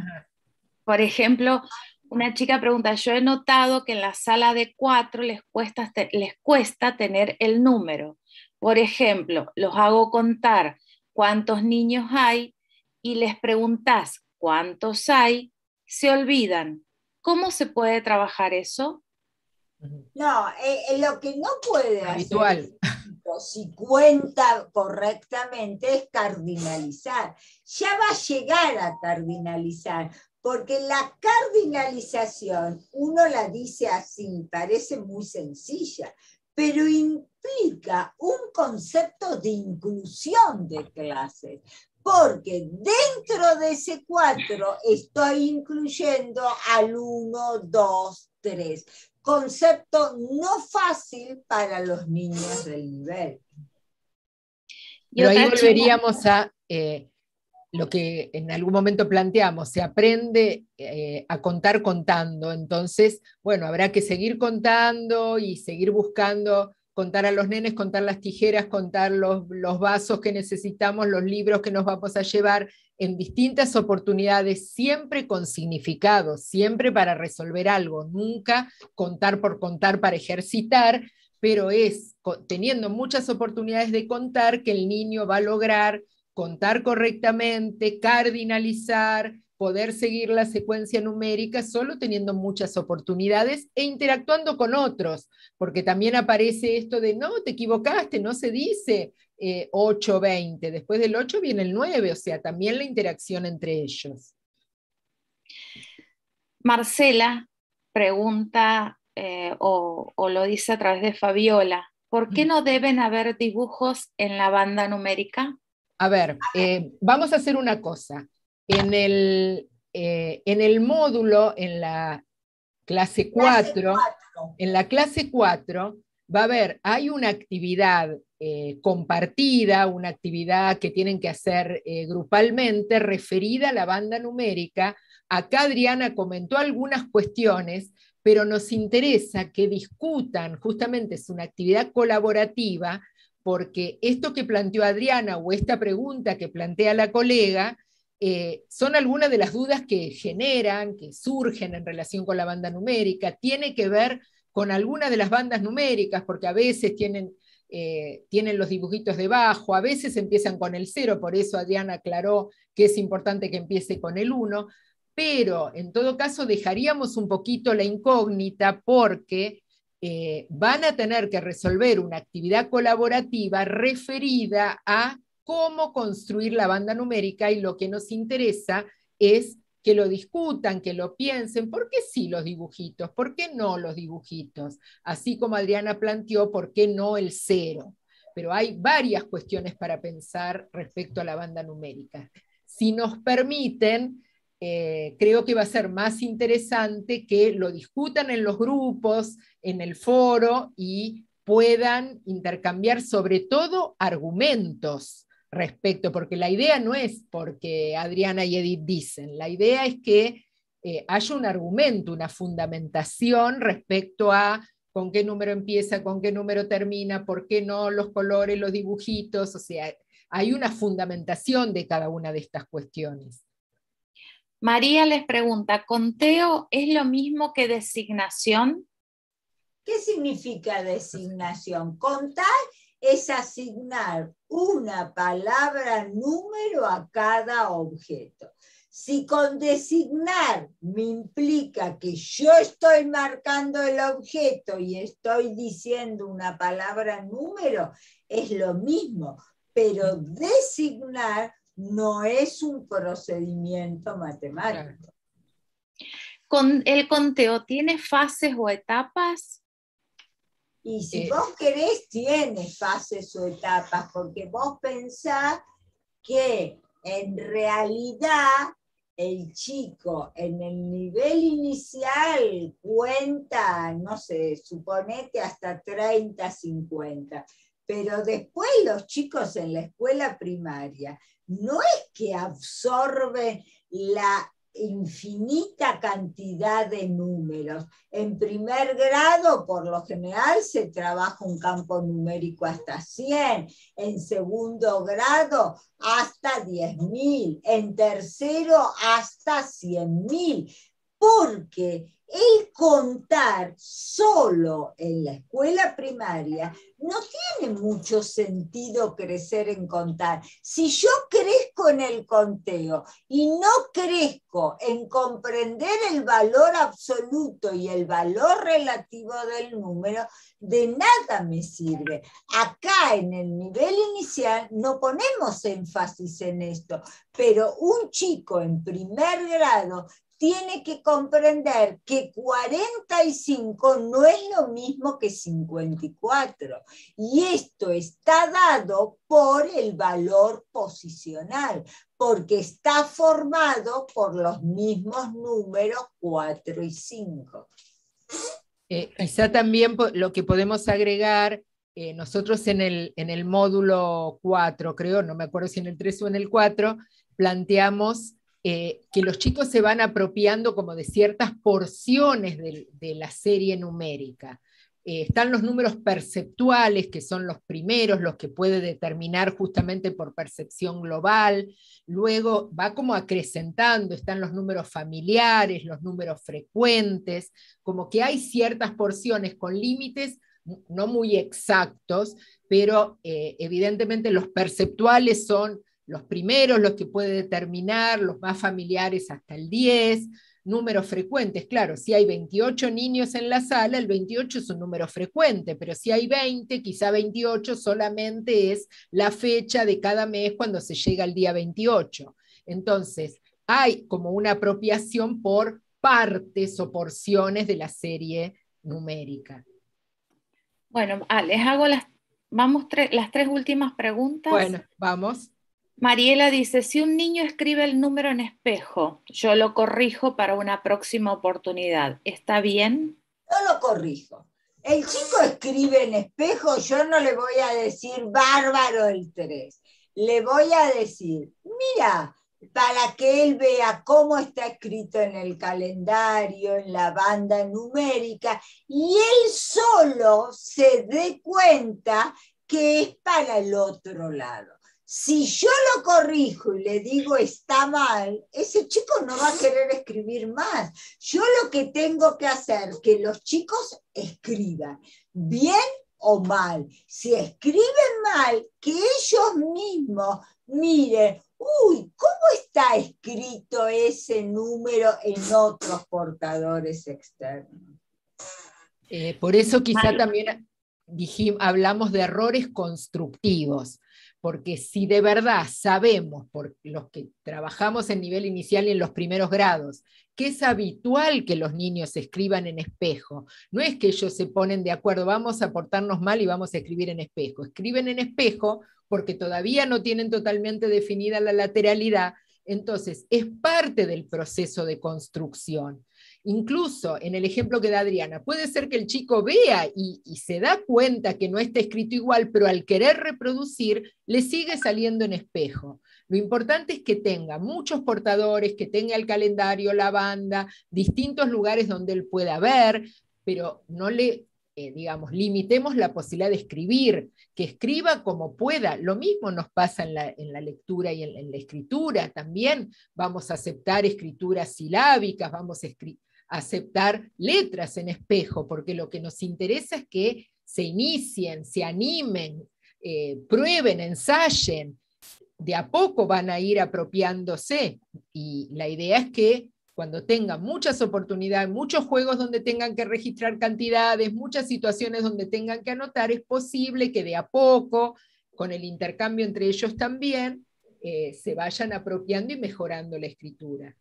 Por ejemplo, una chica pregunta, yo he notado que en la sala de 4 les cuesta tener el número. Por ejemplo, los hago contar cuántos niños hay y les preguntás cuántos hay, se olvidan. ¿Cómo se puede trabajar eso? No, lo que no puede habitual hacer si cuenta correctamente es cardinalizar. Ya va a llegar a cardinalizar, porque la cardinalización, uno la dice así, parece muy sencilla, pero implica un concepto de inclusión de clases. porque dentro de ese 4 estoy incluyendo al 1, 2, 3. Concepto no fácil para los niños del nivel. Pero ahí volveríamos a lo que en algún momento planteamos, se aprende a contar contando, entonces, bueno, habrá que seguir contando y seguir buscando contar a los nenes, contar las tijeras, contar los vasos que necesitamos, los libros que nos vamos a llevar en distintas oportunidades, siempre con significado, siempre para resolver algo, nunca contar por contar para ejercitar, pero es teniendo muchas oportunidades de contar que el niño va a lograr contar correctamente, cardinalizar, poder seguir la secuencia numérica solo teniendo muchas oportunidades e interactuando con otros, porque también aparece esto de, no, te equivocaste, no se dice 8, 20, después del 8 viene el 9, o sea, también la interacción entre ellos. Marcela pregunta, o lo dice a través de Fabiola, ¿por qué no deben haber dibujos en la banda numérica? A ver, vamos a hacer una cosa. En el módulo, en la clase 4, en la clase 4 va a haber, hay una actividad compartida, una actividad que tienen que hacer grupalmente referida a la banda numérica. Acá Adriana comentó algunas cuestiones, pero nos interesa que discutan, justamente es una actividad colaborativa, porque esto que planteó Adriana o esta pregunta que plantea la colega son algunas de las dudas que generan, que surgen en relación con la banda numérica, tiene que ver con algunas de las bandas numéricas, porque a veces tienen los dibujitos debajo, a veces empiezan con el 0, por eso Adriana aclaró que es importante que empiece con el 1, pero en todo caso dejaríamos un poquito la incógnita porque van a tener que resolver una actividad colaborativa referida a cómo construir la banda numérica, y lo que nos interesa es que lo discutan, que lo piensen, ¿por qué sí los dibujitos? ¿Por qué no los dibujitos? Así como Adriana planteó, ¿por qué no el 0? Pero hay varias cuestiones para pensar respecto a la banda numérica. Si nos permiten, creo que va a ser más interesante que lo discutan en los grupos, en el foro, y puedan intercambiar sobre todo argumentos respecto, porque la idea no es porque Adriana y Edith dicen, la idea es que haya un argumento, una fundamentación respecto a con qué número empieza, con qué número termina, por qué no los colores, los dibujitos, o sea, hay una fundamentación de cada una de estas cuestiones. María les pregunta, ¿conteo es lo mismo que designación? ¿Qué significa designación? Contar es asignar una palabra número a cada objeto. Si con designar me implica que yo estoy marcando el objeto y estoy diciendo una palabra número, es lo mismo, pero designar no es un procedimiento matemático. ¿El conteo tiene fases o etapas? Y si vos querés, tiene fases o etapas, porque vos pensás que en realidad el chico en el nivel inicial cuenta, no sé, suponete hasta 30, 50, pero después los chicos en la escuela primaria no es que absorben la infinita cantidad de números. En primer grado, por lo general, se trabaja un campo numérico hasta 100, en segundo grado hasta 10.000, en tercero hasta 100.000, porque el contar solo en la escuela primaria no tiene mucho sentido crecer en contar. Si yo crezco en el conteo y no crezco en comprender el valor absoluto y el valor relativo del número, de nada me sirve. Acá en el nivel inicial no ponemos énfasis en esto, pero un chico en primer grado tiene que comprender que 45 no es lo mismo que 54. Y esto está dado por el valor posicional, porque está formado por los mismos números 4 y 5. Quizá también lo que podemos agregar, nosotros en el módulo 4, creo, no me acuerdo si en el 3 o en el 4, planteamos que los chicos se van apropiando como de ciertas porciones de la serie numérica. Están los números perceptuales, que son los primeros, los que puede determinar justamente por percepción global. Luego va como acrecentando, están los números familiares, los números frecuentes, como que hay ciertas porciones con límites no muy exactos, pero evidentemente los perceptuales son los primeros, los que puede determinar, los más familiares hasta el 10, números frecuentes, claro, si hay 28 niños en la sala, el 28 es un número frecuente, pero si hay 20, quizá 28 solamente es la fecha de cada mes cuando se llega al día 28. Entonces, hay como una apropiación por partes o porciones de la serie numérica. Bueno, les hago las 3 últimas preguntas. Bueno, vamos. Mariela dice, si un niño escribe el número en espejo, yo lo corrijo para una próxima oportunidad, ¿está bien? No lo corrijo. El chico escribe en espejo, yo no le voy a decir bárbaro el 3. Le voy a decir, mira, para que él vea cómo está escrito en el calendario, en la banda numérica, y él solo se dé cuenta que es para el otro lado. Si yo lo corrijo y le digo está mal, ese chico no va a querer escribir más. Yo lo que tengo que hacer es que los chicos escriban bien o mal. Si escriben mal, que ellos mismos miren, uy, ¿cómo está escrito ese número en otros portadores externos? Por eso quizá también hablamos de errores constructivos, porque si de verdad sabemos, por los que trabajamos en nivel inicial y en los primeros grados, que es habitual que los niños escriban en espejo, no es que ellos se ponen de acuerdo, vamos a portarnos mal y vamos a escribir en espejo, escriben en espejo porque todavía no tienen totalmente definida la lateralidad, entonces es parte del proceso de construcción. Incluso en el ejemplo que da Adriana, puede ser que el chico vea y se da cuenta que no está escrito igual, pero al querer reproducir, le sigue saliendo en espejo. Lo importante es que tenga muchos portadores, que tenga el calendario, la banda, distintos lugares donde él pueda ver, pero no le, limitemos la posibilidad de escribir, que escriba como pueda. Lo mismo nos pasa en la lectura y en la escritura también. Vamos a aceptar escrituras silábicas, vamos a aceptar letras en espejo, porque lo que nos interesa es que se inicien, se animen, prueben, ensayen, de a poco van a ir apropiándose, y la idea es que cuando tengan muchas oportunidades, muchos juegos donde tengan que registrar cantidades, muchas situaciones donde tengan que anotar, es posible que de a poco, con el intercambio entre ellos también, se vayan apropiando y mejorando la escritura.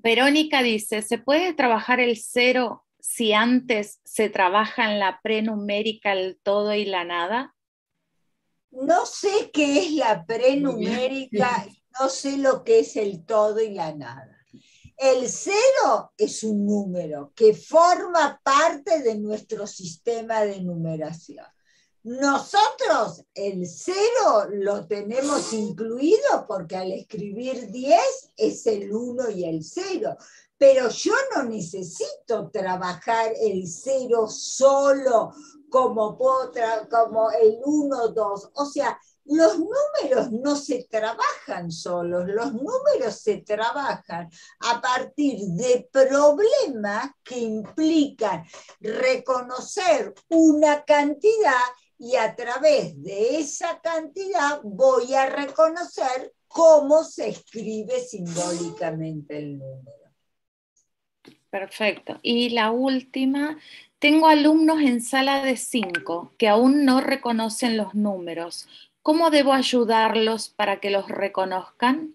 Verónica dice, ¿se puede trabajar el 0 si antes se trabaja en la prenumérica el todo y la nada? No sé qué es la prenumérica, no sé lo que es el todo y la nada. El 0 es un número que forma parte de nuestro sistema de numeración. Nosotros el 0 lo tenemos incluido porque al escribir 10 es el 1 y el 0, pero yo no necesito trabajar el 0 solo como el 1, 2, o sea, los números no se trabajan solos, los números se trabajan a partir de problemas que implican reconocer una cantidad y a través de esa cantidad voy a reconocer cómo se escribe simbólicamente el número. Perfecto. Y la última, tengo alumnos en sala de 5 que aún no reconocen los números. ¿Cómo debo ayudarlos para que los reconozcan?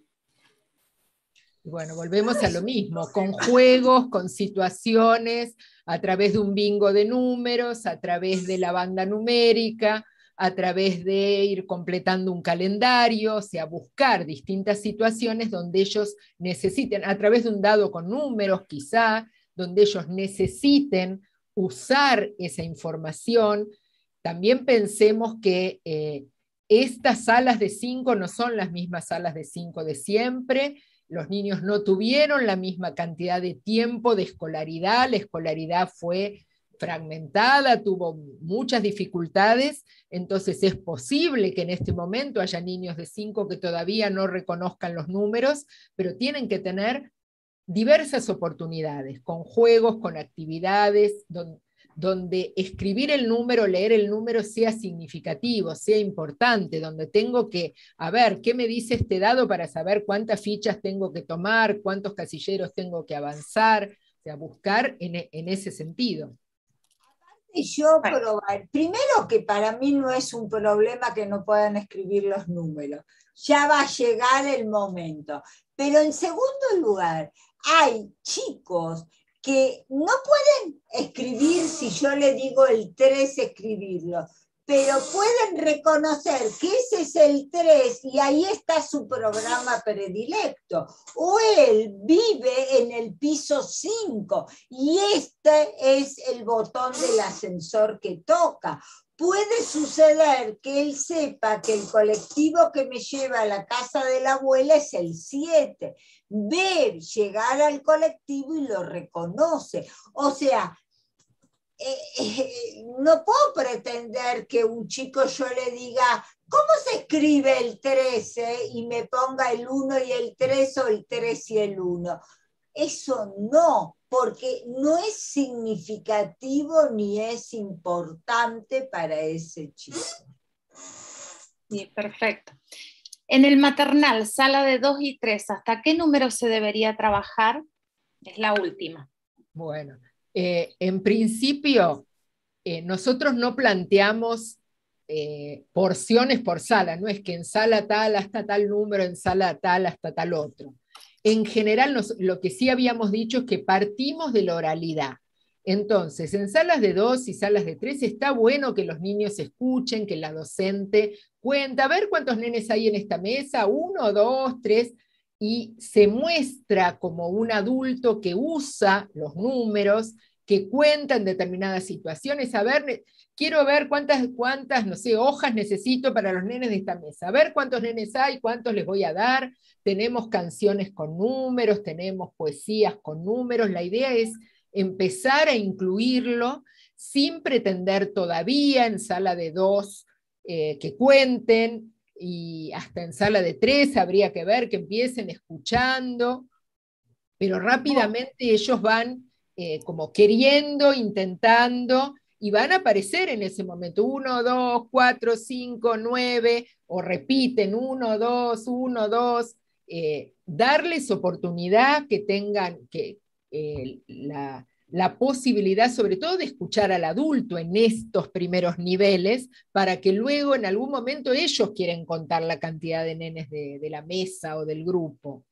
Bueno, volvemos a lo mismo, con juegos, con situaciones, a través de un bingo de números, a través de la banda numérica, a través de ir completando un calendario, o sea, buscar distintas situaciones donde ellos necesiten, a través de un dado con números quizá, donde ellos necesiten usar esa información. También pensemos que estas salas de 5 no son las mismas salas de 5 de siempre. Los niños no tuvieron la misma cantidad de tiempo de escolaridad, la escolaridad fue fragmentada, tuvo muchas dificultades, entonces es posible que en este momento haya niños de 5 que todavía no reconozcan los números, pero tienen que tener diversas oportunidades, con juegos, con actividades, donde escribir el número, leer el número sea significativo, sea importante, donde tengo que, a ver, ¿qué me dice este dado para saber cuántas fichas tengo que tomar, cuántos casilleros tengo que avanzar? O sea, buscar en ese sentido. Yo probar, primero que para mí no es un problema que no puedan escribir los números, ya va a llegar el momento, pero en segundo lugar, hay chicos que no pueden escribir si yo le digo el 3, escribirlo, pero pueden reconocer que ese es el 3 y ahí está su programa predilecto. O él vive en el piso 5 y este es el botón del ascensor que toca. Puede suceder que él sepa que el colectivo que me lleva a la casa de la abuela es el 7. Ve llegar al colectivo y lo reconoce. O sea, no puedo pretender que un chico yo le diga, ¿cómo se escribe el 13? Y me ponga el 1 y el 3 o el 3 y el 1. Eso no, porque no es significativo ni es importante para ese chico. Sí, perfecto. En el maternal, sala de 2 y 3, ¿hasta qué número se debería trabajar? Es la última. Bueno, en principio, nosotros no planteamos porciones por sala, no es que en sala tal hasta tal número, en sala tal hasta tal otro. En general, lo que sí habíamos dicho es que partimos de la oralidad. Entonces, en salas de 2 y salas de 3 está bueno que los niños escuchen, que la docente cuenta, a ver cuántos nenes hay en esta mesa, 1, 2, 3, y se muestra como un adulto que usa los números, que cuenta en determinadas situaciones, a ver, quiero ver cuántas, no sé, hojas necesito para los nenes de esta mesa, a ver cuántos nenes hay, cuántos les voy a dar, tenemos canciones con números, tenemos poesías con números, la idea es empezar a incluirlo sin pretender todavía en sala de 2 que cuenten, y hasta en sala de 3 habría que ver que empiecen escuchando, pero rápidamente ellos van como queriendo, intentando, y van a aparecer en ese momento 1, 2, 4, 5, 9, o repiten 1, 2, 1, 2, darles oportunidad que tengan la posibilidad, sobre todo, de escuchar al adulto en estos primeros niveles, para que luego en algún momento ellos quieren contar la cantidad de nenes de la mesa o del grupo.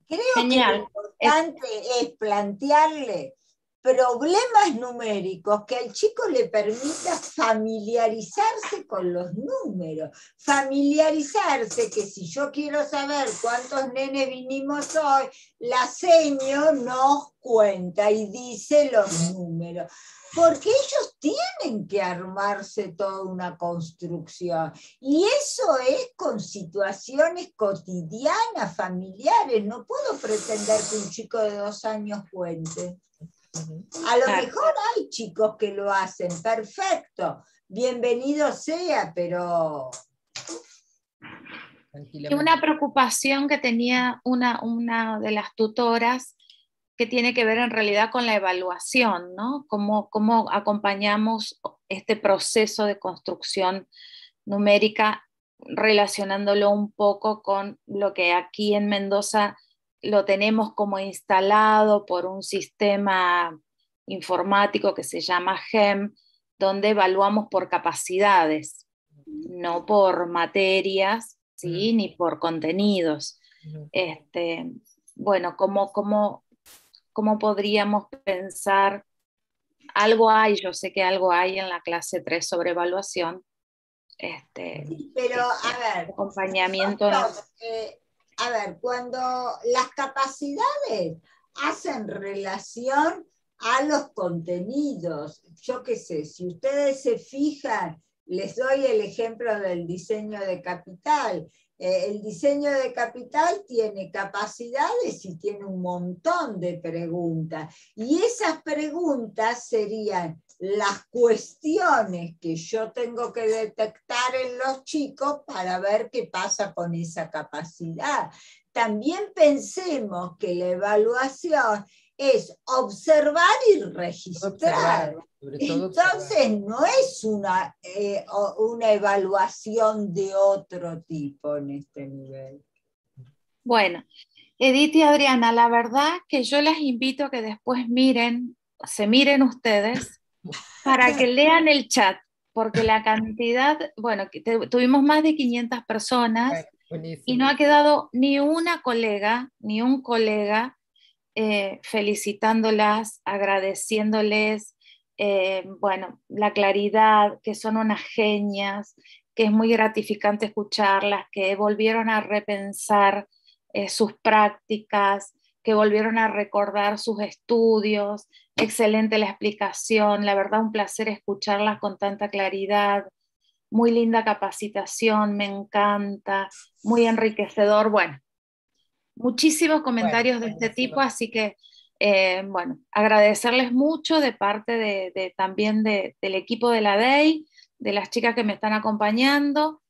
Creo Genial. que lo importante es plantearle problemas numéricos que al chico le permita familiarizarse con los números, familiarizarse que si yo quiero saber cuántos nenes vinimos hoy, la seño nos cuenta y dice los números, porque ellos tienen que armarse toda una construcción, y eso es con situaciones cotidianas, familiares. No puedo pretender que un chico de 2 años cuente. A lo mejor hay chicos que lo hacen, perfecto, bienvenido sea, pero... Y una preocupación que tenía una de las tutoras, que tiene que ver en realidad con la evaluación, ¿no? Cómo acompañamos este proceso de construcción numérica, relacionándolo un poco con lo que aquí en Mendoza lo tenemos como instalado por un sistema informático que se llama GEM, donde evaluamos por capacidades, no por materias, ¿sí? Ni por contenidos. bueno, cómo podríamos pensar, algo hay, yo sé que algo hay en la clase 3 sobre evaluación. Sí, pero a ver, acompañamiento. A ver, cuando las capacidades hacen relación a los contenidos, yo qué sé, si ustedes se fijan, les doy el ejemplo del diseño de capital. El diseño de capital tiene capacidades y tiene un montón de preguntas. Y esas preguntas serían las cuestiones que yo tengo que detectar en los chicos para ver qué pasa con esa capacidad. También pensemos que la evaluación es observar y registrar. Entonces no es una evaluación de otro tipo en este nivel. Bueno, Edith y Adriana, la verdad que yo las invito a que después se miren ustedes para que lean el chat, porque la cantidad, bueno, tuvimos más de 500 personas y no ha quedado ni una colega, ni un colega felicitándolas, agradeciéndoles, bueno, la claridad, que son unas genias, que es muy gratificante escucharlas, que volvieron a repensar sus prácticas, que volvieron a recordar sus estudios. Excelente la explicación, la verdad un placer escucharlas con tanta claridad. Muy linda capacitación, me encanta, muy enriquecedor. Bueno, muchísimos comentarios de este tipo, así que, bueno, agradecerles mucho de parte también del equipo de la DEI, de las chicas que me están acompañando.